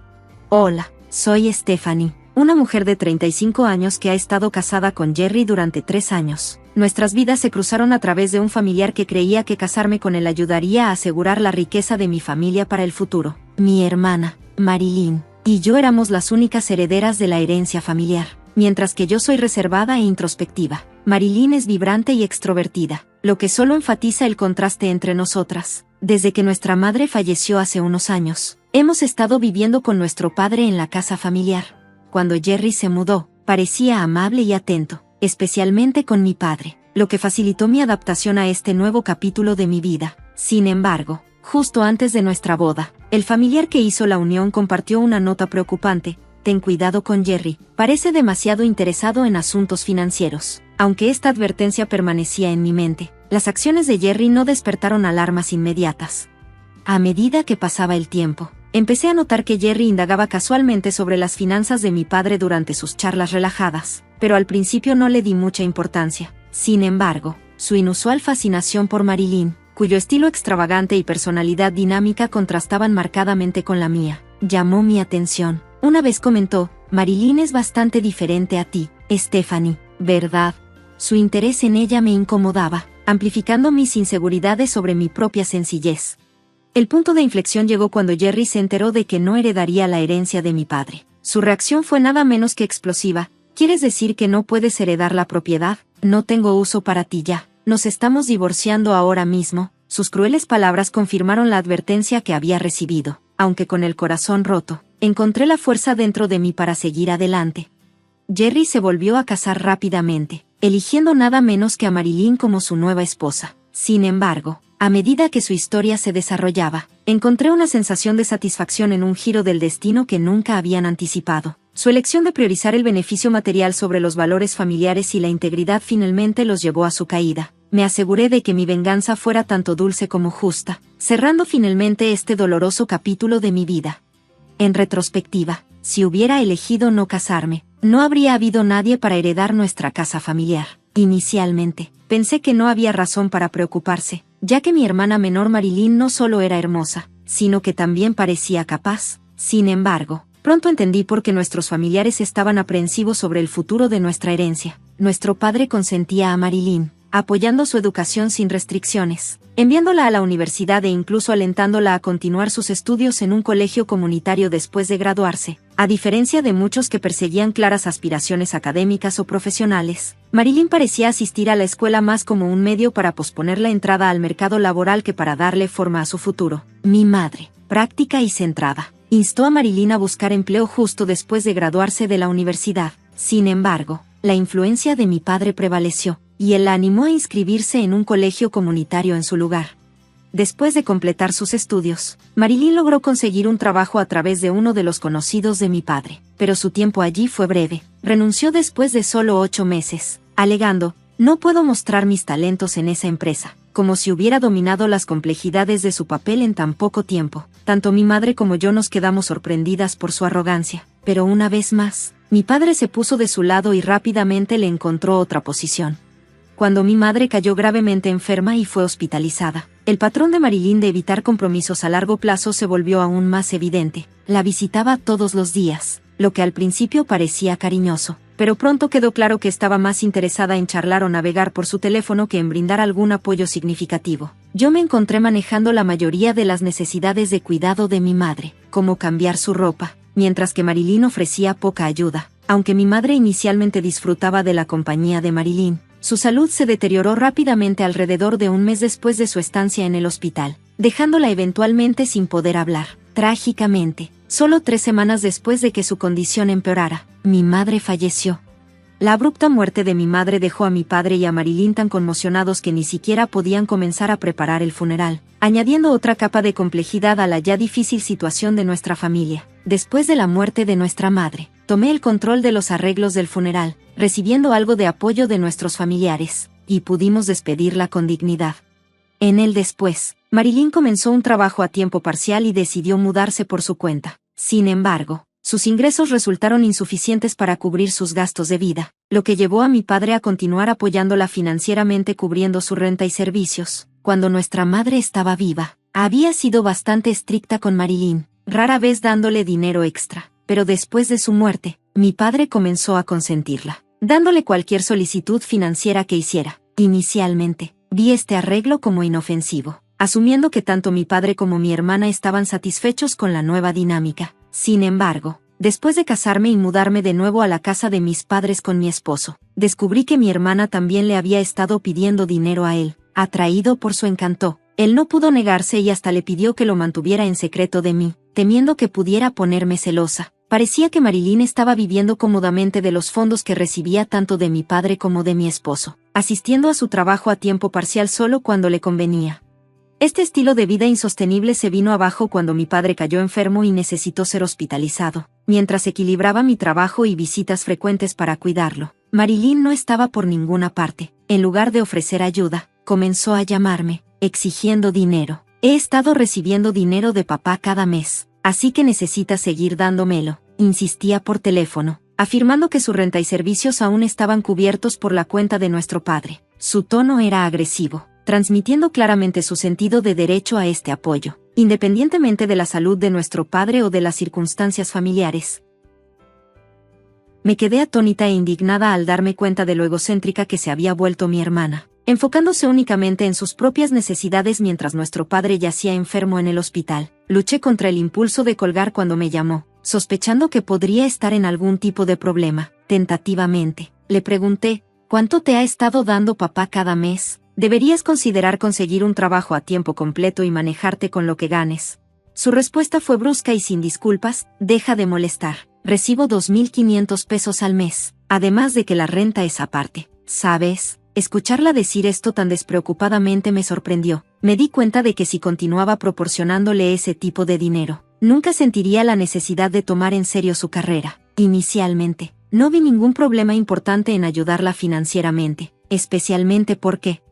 Hola, soy Stephanie, una mujer de 35 años que ha estado casada con Jerry durante 3 años. Nuestras vidas se cruzaron a través de un familiar que creía que casarme con él ayudaría a asegurar la riqueza de mi familia para el futuro. Mi hermana, Marilyn, y yo éramos las únicas herederas de la herencia familiar, mientras que yo soy reservada e introspectiva. Marilyn es vibrante y extrovertida, lo que solo enfatiza el contraste entre nosotras. Desde que nuestra madre falleció hace unos años, hemos estado viviendo con nuestro padre en la casa familiar. Cuando Jerry se mudó, parecía amable y atento, especialmente con mi padre, lo que facilitó mi adaptación a este nuevo capítulo de mi vida. Sin embargo, justo antes de nuestra boda, el familiar que hizo la unión compartió una nota preocupante: ten cuidado con Jerry, parece demasiado interesado en asuntos financieros. Aunque esta advertencia permanecía en mi mente, las acciones de Jerry no despertaron alarmas inmediatas. A medida que pasaba el tiempo, empecé a notar que Jerry indagaba casualmente sobre las finanzas de mi padre durante sus charlas relajadas, pero al principio no le di mucha importancia. Sin embargo, su inusual fascinación por Marilyn, cuyo estilo extravagante y personalidad dinámica contrastaban marcadamente con la mía, llamó mi atención. Una vez comentó: Marilyn es bastante diferente a ti, Stephanie, ¿verdad? Su interés en ella me incomodaba, amplificando mis inseguridades sobre mi propia sencillez. El punto de inflexión llegó cuando Jerry se enteró de que no heredaría la herencia de mi padre. Su reacción fue nada menos que explosiva. ¿Quieres decir que no puedes heredar la propiedad? No tengo uso para ti ya. Nos estamos divorciando ahora mismo. Sus crueles palabras confirmaron la advertencia que había recibido. Aunque con el corazón roto, encontré la fuerza dentro de mí para seguir adelante. Jerry se volvió a casar rápidamente, eligiendo nada menos que a Marilyn como su nueva esposa. Sin embargo, a medida que su historia se desarrollaba, encontré una sensación de satisfacción en un giro del destino que nunca habían anticipado. Su elección de priorizar el beneficio material sobre los valores familiares y la integridad finalmente los llevó a su caída. Me aseguré de que mi venganza fuera tanto dulce como justa, cerrando finalmente este doloroso capítulo de mi vida. En retrospectiva, si hubiera elegido no casarme, no habría habido nadie para heredar nuestra casa familiar. Inicialmente, pensé que no había razón para preocuparse, ya que mi hermana menor Marilyn no solo era hermosa, sino que también parecía capaz. Sin embargo, pronto entendí por qué nuestros familiares estaban aprensivos sobre el futuro de nuestra herencia. Nuestro padre consentía a Marilyn, apoyando su educación sin restricciones, enviándola a la universidad e incluso alentándola a continuar sus estudios en un colegio comunitario después de graduarse. A diferencia de muchos que perseguían claras aspiraciones académicas o profesionales, Marilyn parecía asistir a la escuela más como un medio para posponer la entrada al mercado laboral que para darle forma a su futuro. Mi madre, práctica y centrada, instó a Marilyn a buscar empleo justo después de graduarse de la universidad. Sin embargo, la influencia de mi padre prevaleció, y él la animó a inscribirse en un colegio comunitario en su lugar. Después de completar sus estudios, Marilyn logró conseguir un trabajo a través de uno de los conocidos de mi padre, pero su tiempo allí fue breve. Renunció después de solo 8 meses, alegando: "No puedo mostrar mis talentos en esa empresa", como si hubiera dominado las complejidades de su papel en tan poco tiempo. Tanto mi madre como yo nos quedamos sorprendidas por su arrogancia, pero una vez más, mi padre se puso de su lado y rápidamente le encontró otra posición. Cuando mi madre cayó gravemente enferma y fue hospitalizada, el patrón de Marilyn de evitar compromisos a largo plazo se volvió aún más evidente. La visitaba todos los días, lo que al principio parecía cariñoso, pero pronto quedó claro que estaba más interesada en charlar o navegar por su teléfono que en brindar algún apoyo significativo. Yo me encontré manejando la mayoría de las necesidades de cuidado de mi madre, como cambiar su ropa, mientras que Marilyn ofrecía poca ayuda. Aunque mi madre inicialmente disfrutaba de la compañía de Marilyn, su salud se deterioró rápidamente alrededor de un mes después de su estancia en el hospital, dejándola eventualmente sin poder hablar. Trágicamente, solo 3 semanas después de que su condición empeorara, mi madre falleció. La abrupta muerte de mi madre dejó a mi padre y a Marilyn tan conmocionados que ni siquiera podían comenzar a preparar el funeral, añadiendo otra capa de complejidad a la ya difícil situación de nuestra familia. Después de la muerte de nuestra madre, tomé el control de los arreglos del funeral, recibiendo algo de apoyo de nuestros familiares, y pudimos despedirla con dignidad. En el después, Marilyn comenzó un trabajo a tiempo parcial y decidió mudarse por su cuenta. Sin embargo, sus ingresos resultaron insuficientes para cubrir sus gastos de vida, lo que llevó a mi padre a continuar apoyándola financieramente cubriendo su renta y servicios. Cuando nuestra madre estaba viva, había sido bastante estricta con Marilyn, rara vez dándole dinero extra, pero después de su muerte, mi padre comenzó a consentirla, dándole cualquier solicitud financiera que hiciera. Inicialmente, vi este arreglo como inofensivo, asumiendo que tanto mi padre como mi hermana estaban satisfechos con la nueva dinámica. Sin embargo, después de casarme y mudarme de nuevo a la casa de mis padres con mi esposo, descubrí que mi hermana también le había estado pidiendo dinero a él. Atraído por su encanto, él no pudo negarse y hasta le pidió que lo mantuviera en secreto de mí, temiendo que pudiera ponerme celosa. Parecía que Marilyn estaba viviendo cómodamente de los fondos que recibía tanto de mi padre como de mi esposo, asistiendo a su trabajo a tiempo parcial solo cuando le convenía. Este estilo de vida insostenible se vino abajo cuando mi padre cayó enfermo y necesitó ser hospitalizado. Mientras equilibraba mi trabajo y visitas frecuentes para cuidarlo, Marilyn no estaba por ninguna parte. En lugar de ofrecer ayuda, comenzó a llamarme, exigiendo dinero. "He estado recibiendo dinero de papá cada mes, así que necesitas seguir dándomelo", insistía por teléfono, afirmando que su renta y servicios aún estaban cubiertos por la cuenta de nuestro padre. Su tono era agresivo, transmitiendo claramente su sentido de derecho a este apoyo, independientemente de la salud de nuestro padre o de las circunstancias familiares. Me quedé atónita e indignada al darme cuenta de lo egocéntrica que se había vuelto mi hermana, enfocándose únicamente en sus propias necesidades mientras nuestro padre yacía enfermo en el hospital. Luché contra el impulso de colgar cuando me llamó, sospechando que podría estar en algún tipo de problema. Tentativamente, le pregunté: "¿Cuánto te ha estado dando papá cada mes? Deberías considerar conseguir un trabajo a tiempo completo y manejarte con lo que ganes". Su respuesta fue brusca y sin disculpas: "Deja de molestar. Recibo 2.500 pesos al mes, además de que la renta es aparte". ¿Sabes? Escucharla decir esto tan despreocupadamente me sorprendió. Me di cuenta de que si continuaba proporcionándole ese tipo de dinero, nunca sentiría la necesidad de tomar en serio su carrera. Inicialmente, no vi ningún problema importante en ayudarla financieramente, especialmente porque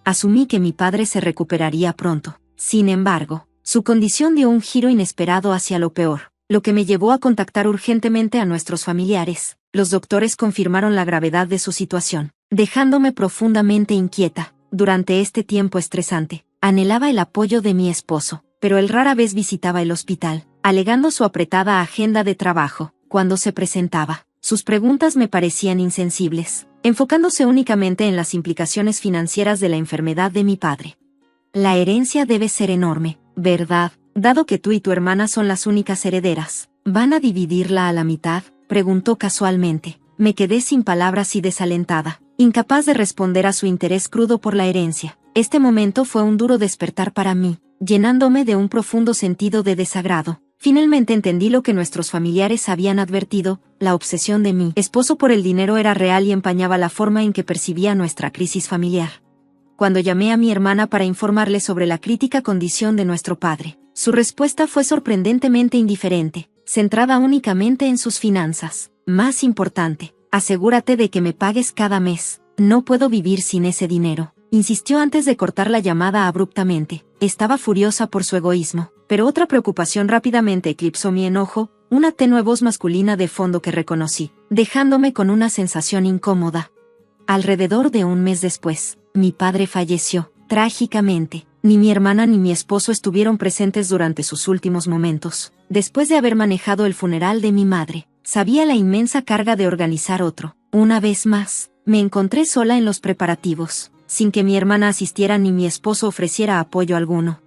asumí que mi padre se recuperaría pronto. Sin embargo, su condición dio un giro inesperado hacia lo peor, lo que me llevó a contactar urgentemente a nuestros familiares. Los doctores confirmaron la gravedad de su situación, dejándome profundamente inquieta. Durante este tiempo estresante, anhelaba el apoyo de mi esposo, pero él rara vez visitaba el hospital, alegando su apretada agenda de trabajo. Cuando se presentaba, sus preguntas me parecían insensibles, enfocándose únicamente en las implicaciones financieras de la enfermedad de mi padre. "La herencia debe ser enorme, ¿verdad? Dado que tú y tu hermana son las únicas herederas, ¿van a dividirla a la mitad?", preguntó casualmente. Me quedé sin palabras y desalentada, incapaz de responder a su interés crudo por la herencia. Este momento fue un duro despertar para mí, llenándome de un profundo sentido de desagrado. Finalmente entendí lo que nuestros familiares habían advertido: la obsesión de mi esposo por el dinero era real y empañaba la forma en que percibía nuestra crisis familiar. Cuando llamé a mi hermana para informarle sobre la crítica condición de nuestro padre, su respuesta fue sorprendentemente indiferente, centrada únicamente en sus finanzas. Más importante, asegúrate de que me pagues cada mes. No puedo vivir sin ese dinero, insistió antes de cortar la llamada abruptamente. Estaba furiosa por su egoísmo, pero otra preocupación rápidamente eclipsó mi enojo, una tenue voz masculina de fondo que reconocí, dejándome con una sensación incómoda. Alrededor de un mes después, mi padre falleció, trágicamente. Ni mi hermana ni mi esposo estuvieron presentes durante sus últimos momentos. Después de haber manejado el funeral de mi madre, sabía la inmensa carga de organizar otro. Una vez más, me encontré sola en los preparativos, sin que mi hermana asistiera ni mi esposo ofreciera apoyo alguno.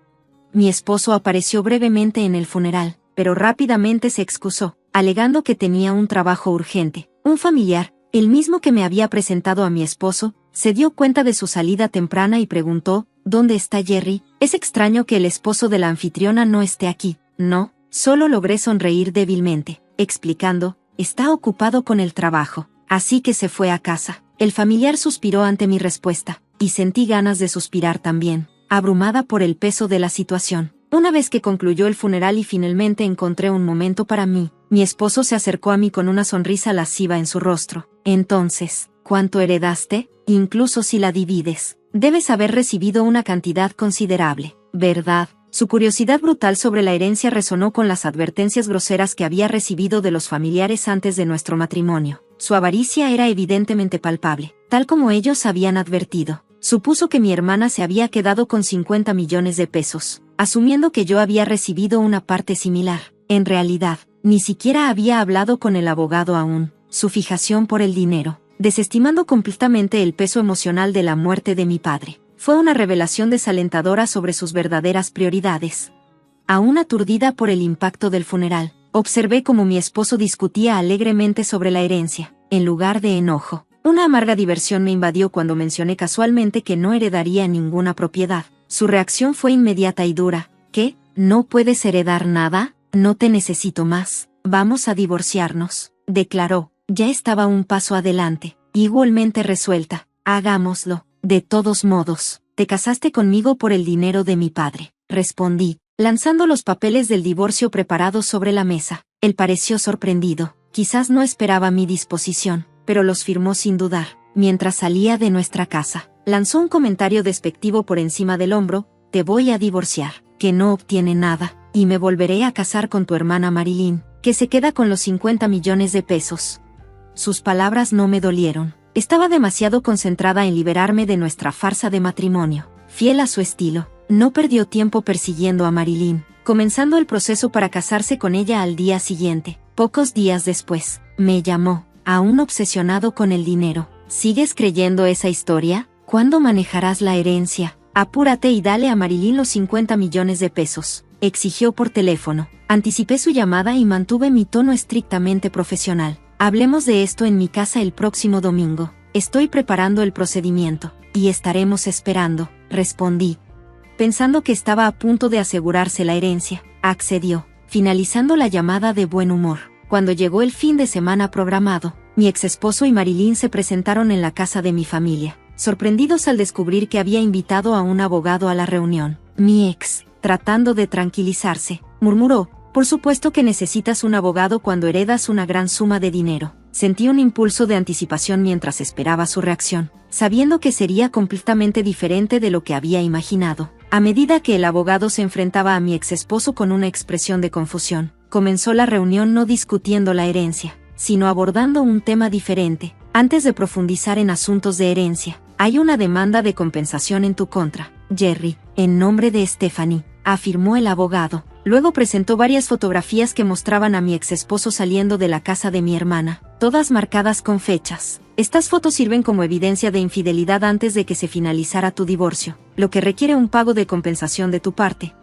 Mi esposo apareció brevemente en el funeral, pero rápidamente se excusó, alegando que tenía un trabajo urgente. Un familiar, el mismo que me había presentado a mi esposo, se dio cuenta de su salida temprana y preguntó: ¿dónde está Jerry? Es extraño que el esposo de la anfitriona no esté aquí. No, solo logré sonreír débilmente, explicando: está ocupado con el trabajo, así que se fue a casa. El familiar suspiró ante mi respuesta, y sentí ganas de suspirar también, abrumada por el peso de la situación. Una vez que concluyó el funeral y finalmente encontré un momento para mí, mi esposo se acercó a mí con una sonrisa lasciva en su rostro. Entonces, ¿cuánto heredaste? Incluso si la divides, debes haber recibido una cantidad considerable, ¿verdad? Su curiosidad brutal sobre la herencia resonó con las advertencias groseras que había recibido de los familiares antes de nuestro matrimonio. Su avaricia era evidentemente palpable, tal como ellos habían advertido. Supuso que mi hermana se había quedado con 50 millones de pesos, asumiendo que yo había recibido una parte similar. En realidad, ni siquiera había hablado con el abogado aún. Su fijación por el dinero, desestimando completamente el peso emocional de la muerte de mi padre, fue una revelación desalentadora sobre sus verdaderas prioridades. Aún aturdida por el impacto del funeral, observé cómo mi esposo discutía alegremente sobre la herencia, en lugar de enojo. Una amarga diversión me invadió cuando mencioné casualmente que no heredaría ninguna propiedad. Su reacción fue inmediata y dura. ¿Qué? ¿No puedes heredar nada? No te necesito más. Vamos a divorciarnos, declaró. Ya estaba un paso adelante, igualmente resuelta. Hagámoslo. De todos modos, te casaste conmigo por el dinero de mi padre, respondí, lanzando los papeles del divorcio preparados sobre la mesa. Él pareció sorprendido. Quizás no esperaba mi disposición, pero los firmó sin dudar. Mientras salía de nuestra casa, lanzó un comentario despectivo por encima del hombro: te voy a divorciar, que no obtiene nada, y me volveré a casar con tu hermana Marilyn, que se queda con los 50 millones de pesos. Sus palabras no me dolieron. Estaba demasiado concentrada en liberarme de nuestra farsa de matrimonio. Fiel a su estilo, no perdió tiempo persiguiendo a Marilyn, comenzando el proceso para casarse con ella al día siguiente. Pocos días después, me llamó, aún obsesionado con el dinero. ¿Sigues creyendo esa historia? ¿Cuándo manejarás la herencia? Apúrate y dale a Marilyn los 50 millones de pesos, exigió por teléfono. Anticipé su llamada y mantuve mi tono estrictamente profesional. Hablemos de esto en mi casa el próximo domingo. Estoy preparando el procedimiento, y estaremos esperando, respondí. Pensando que estaba a punto de asegurarse la herencia, accedió, finalizando la llamada de buen humor. Cuando llegó el fin de semana programado, mi exesposo y Marilyn se presentaron en la casa de mi familia, sorprendidos al descubrir que había invitado a un abogado a la reunión. Mi ex, tratando de tranquilizarse, murmuró: por supuesto que necesitas un abogado cuando heredas una gran suma de dinero. Sentí un impulso de anticipación mientras esperaba su reacción, sabiendo que sería completamente diferente de lo que había imaginado. A medida que el abogado se enfrentaba a mi exesposo con una expresión de confusión, comenzó la reunión no discutiendo la herencia, sino abordando un tema diferente. Antes de profundizar en asuntos de herencia, hay una demanda de compensación en tu contra, Jerry, en nombre de Stephanie, afirmó el abogado. Luego presentó varias fotografías que mostraban a mi exesposo saliendo de la casa de mi hermana, todas marcadas con fechas. Estas fotos sirven como evidencia de infidelidad antes de que se finalizara tu divorcio, lo que requiere un pago de compensación de tu parte.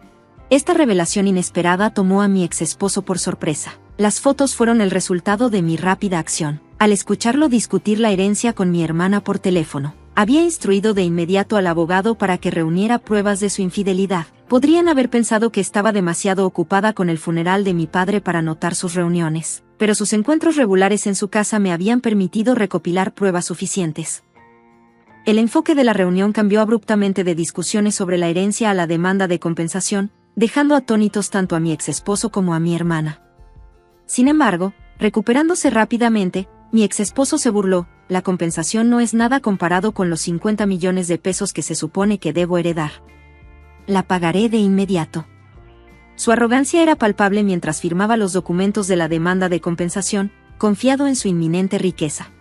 Esta revelación inesperada tomó a mi exesposo por sorpresa. Las fotos fueron el resultado de mi rápida acción. Al escucharlo discutir la herencia con mi hermana por teléfono, había instruido de inmediato al abogado para que reuniera pruebas de su infidelidad. Podrían haber pensado que estaba demasiado ocupada con el funeral de mi padre para notar sus reuniones, pero sus encuentros regulares en su casa me habían permitido recopilar pruebas suficientes. El enfoque de la reunión cambió abruptamente de discusiones sobre la herencia a la demanda de compensación, dejando atónitos tanto a mi exesposo como a mi hermana. Sin embargo, recuperándose rápidamente, mi exesposo se burló: la compensación no es nada comparado con los 50 millones de pesos que se supone que debo heredar. La pagaré de inmediato. Su arrogancia era palpable mientras firmaba los documentos de la demanda de compensación, confiado en su inminente riqueza.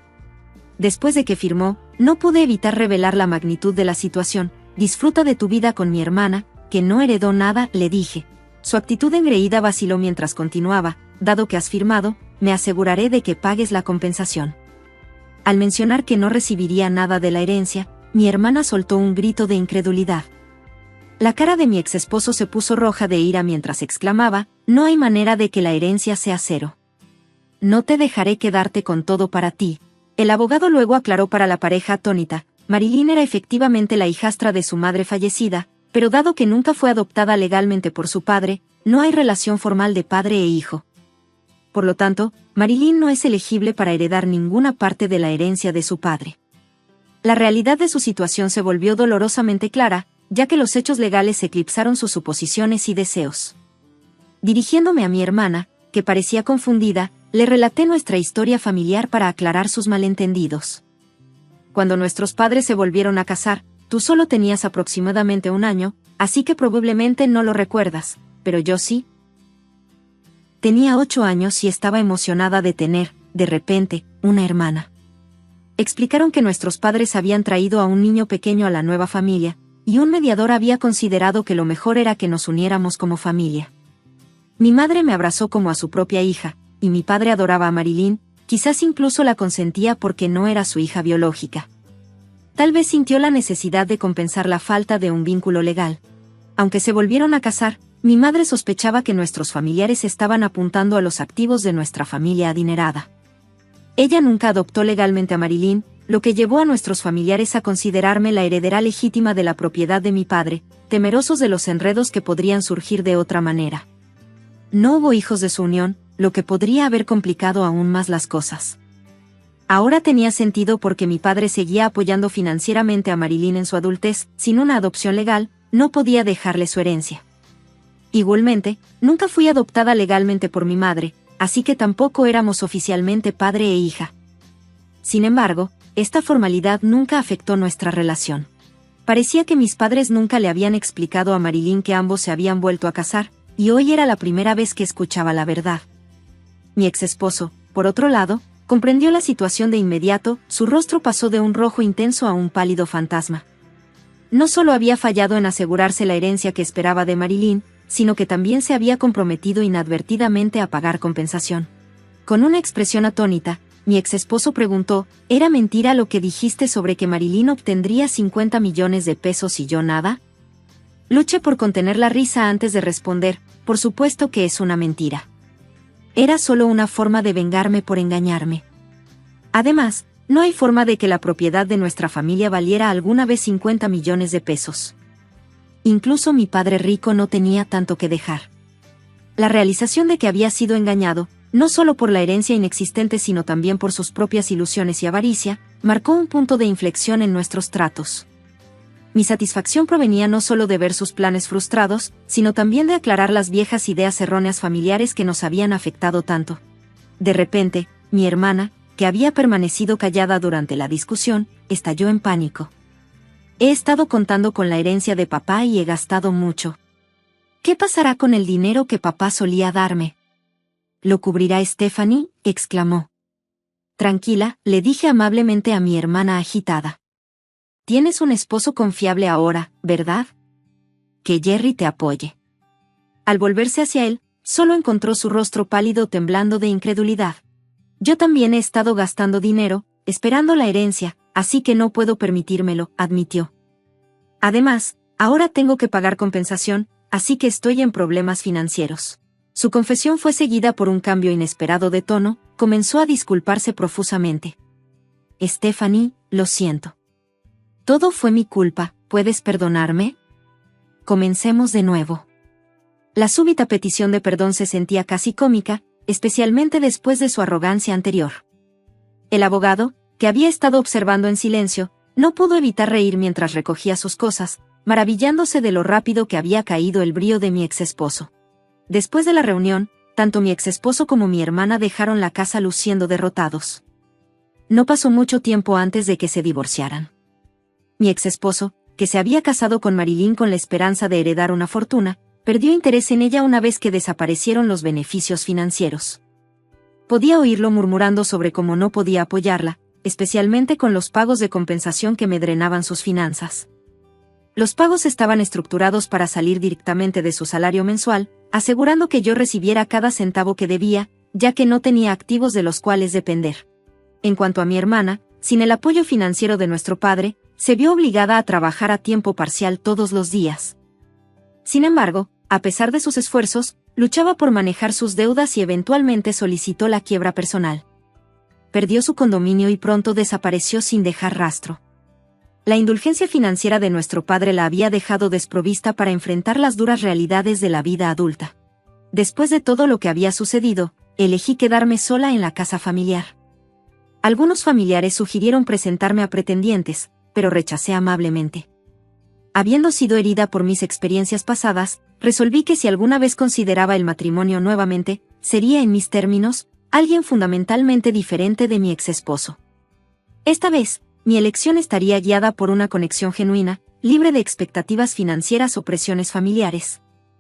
Después de que firmó, no pude evitar revelar la magnitud de la situación. Disfruta de tu vida con mi hermana, que no heredó nada, le dije. Su actitud engreída vaciló mientras continuaba: dado que has firmado, me aseguraré de que pagues la compensación. Al mencionar que no recibiría nada de la herencia, mi hermana soltó un grito de incredulidad. La cara de mi exesposo se puso roja de ira mientras exclamaba: no hay manera de que la herencia sea cero. No te dejaré quedarte con todo para ti. El abogado luego aclaró para la pareja atónita: Marilyn era efectivamente la hijastra de su madre fallecida, pero dado que nunca fue adoptada legalmente por su padre, no hay relación formal de padre e hijo. Por lo tanto, Marilyn no es elegible para heredar ninguna parte de la herencia de su padre. La realidad de su situación se volvió dolorosamente clara, ya que los hechos legales eclipsaron sus suposiciones y deseos. Dirigiéndome a mi hermana, que parecía confundida, le relaté nuestra historia familiar para aclarar sus malentendidos. Cuando nuestros padres se volvieron a casar, tú solo tenías aproximadamente 1 año, así que probablemente no lo recuerdas, pero yo sí. Tenía 8 años y estaba emocionada de tener, de repente, una hermana. Explicaron que nuestros padres habían traído a un niño pequeño a la nueva familia, y un mediador había considerado que lo mejor era que nos uniéramos como familia. Mi madre me abrazó como a su propia hija, y mi padre adoraba a Marilyn, quizás incluso la consentía porque no era su hija biológica. Tal vez sintió la necesidad de compensar la falta de un vínculo legal. Aunque se volvieron a casar, mi madre sospechaba que nuestros familiares estaban apuntando a los activos de nuestra familia adinerada. Ella nunca adoptó legalmente a Marilyn, lo que llevó a nuestros familiares a considerarme la heredera legítima de la propiedad de mi padre, temerosos de los enredos que podrían surgir de otra manera. No hubo hijos de su unión, lo que podría haber complicado aún más las cosas. Ahora tenía sentido porque mi padre seguía apoyando financieramente a Marilyn en su adultez. Sin una adopción legal, no podía dejarle su herencia. Igualmente, nunca fui adoptada legalmente por mi madre, así que tampoco éramos oficialmente padre e hija. Sin embargo, esta formalidad nunca afectó nuestra relación. Parecía que mis padres nunca le habían explicado a Marilyn que ambos se habían vuelto a casar, y hoy era la primera vez que escuchaba la verdad. Mi exesposo, por otro lado, comprendió la situación de inmediato. Su rostro pasó de un rojo intenso a un pálido fantasma. No solo había fallado en asegurarse la herencia que esperaba de Marilyn, sino que también se había comprometido inadvertidamente a pagar compensación. Con una expresión atónita, mi exesposo preguntó: ¿era mentira lo que dijiste sobre que Marilyn obtendría 50 millones de pesos y yo nada? Luché por contener la risa antes de responder: por supuesto que es una mentira. Era solo una forma de vengarme por engañarme. Además, no hay forma de que la propiedad de nuestra familia valiera alguna vez 50 millones de pesos. Incluso mi padre rico no tenía tanto que dejar. La realización de que había sido engañado, no solo por la herencia inexistente sino también por sus propias ilusiones y avaricia, marcó un punto de inflexión en nuestros tratos. Mi satisfacción provenía no solo de ver sus planes frustrados, sino también de aclarar las viejas ideas erróneas familiares que nos habían afectado tanto. De repente, mi hermana, que había permanecido callada durante la discusión, estalló en pánico. He estado contando con la herencia de papá y he gastado mucho. ¿Qué pasará con el dinero que papá solía darme? ¿Lo cubrirá Stephanie?, exclamó. Tranquila, le dije amablemente a mi hermana agitada. Tienes un esposo confiable ahora, ¿verdad? Que Jerry te apoye. Al volverse hacia él, solo encontró su rostro pálido temblando de incredulidad. Yo también he estado gastando dinero, esperando la herencia, así que no puedo permitírmelo, admitió. Además, ahora tengo que pagar compensación, así que estoy en problemas financieros. Su confesión fue seguida por un cambio inesperado de tono. Comenzó a disculparse profusamente. Stephanie, lo siento. Todo fue mi culpa, ¿puedes perdonarme? comencemos de nuevo. La súbita petición de perdón se sentía casi cómica, especialmente después de su arrogancia anterior. El abogado, que había estado observando en silencio, no pudo evitar reír mientras recogía sus cosas, maravillándose de lo rápido que había caído el brío de mi exesposo. Después de la reunión, tanto mi exesposo como mi hermana dejaron la casa luciendo derrotados. No pasó mucho tiempo antes de que se divorciaran. Mi exesposo, que se había casado con Marilyn con la esperanza de heredar una fortuna, perdió interés en ella una vez que desaparecieron los beneficios financieros. Podía oírlo murmurando sobre cómo no podía apoyarla, especialmente con los pagos de compensación que me drenaban sus finanzas. Los pagos estaban estructurados para salir directamente de su salario mensual, asegurando que yo recibiera cada centavo que debía, ya que no tenía activos de los cuales depender. En cuanto a mi hermana, sin el apoyo financiero de nuestro padre, se vio obligada a trabajar a tiempo parcial todos los días. Sin embargo, a pesar de sus esfuerzos, luchaba por manejar sus deudas y eventualmente solicitó la quiebra personal. Perdió su condominio y pronto desapareció sin dejar rastro. La indulgencia financiera de nuestro padre la había dejado desprovista para enfrentar las duras realidades de la vida adulta. Después de todo lo que había sucedido, elegí quedarme sola en la casa familiar. Algunos familiares sugirieron presentarme a pretendientes, pero rechacé amablemente. Habiendo sido herida por mis experiencias pasadas, resolví que si alguna vez consideraba el matrimonio nuevamente, sería en mis términos, alguien fundamentalmente diferente de mi exesposo. Esta vez, mi elección estaría guiada por una conexión genuina, libre de expectativas financieras o presiones familiares.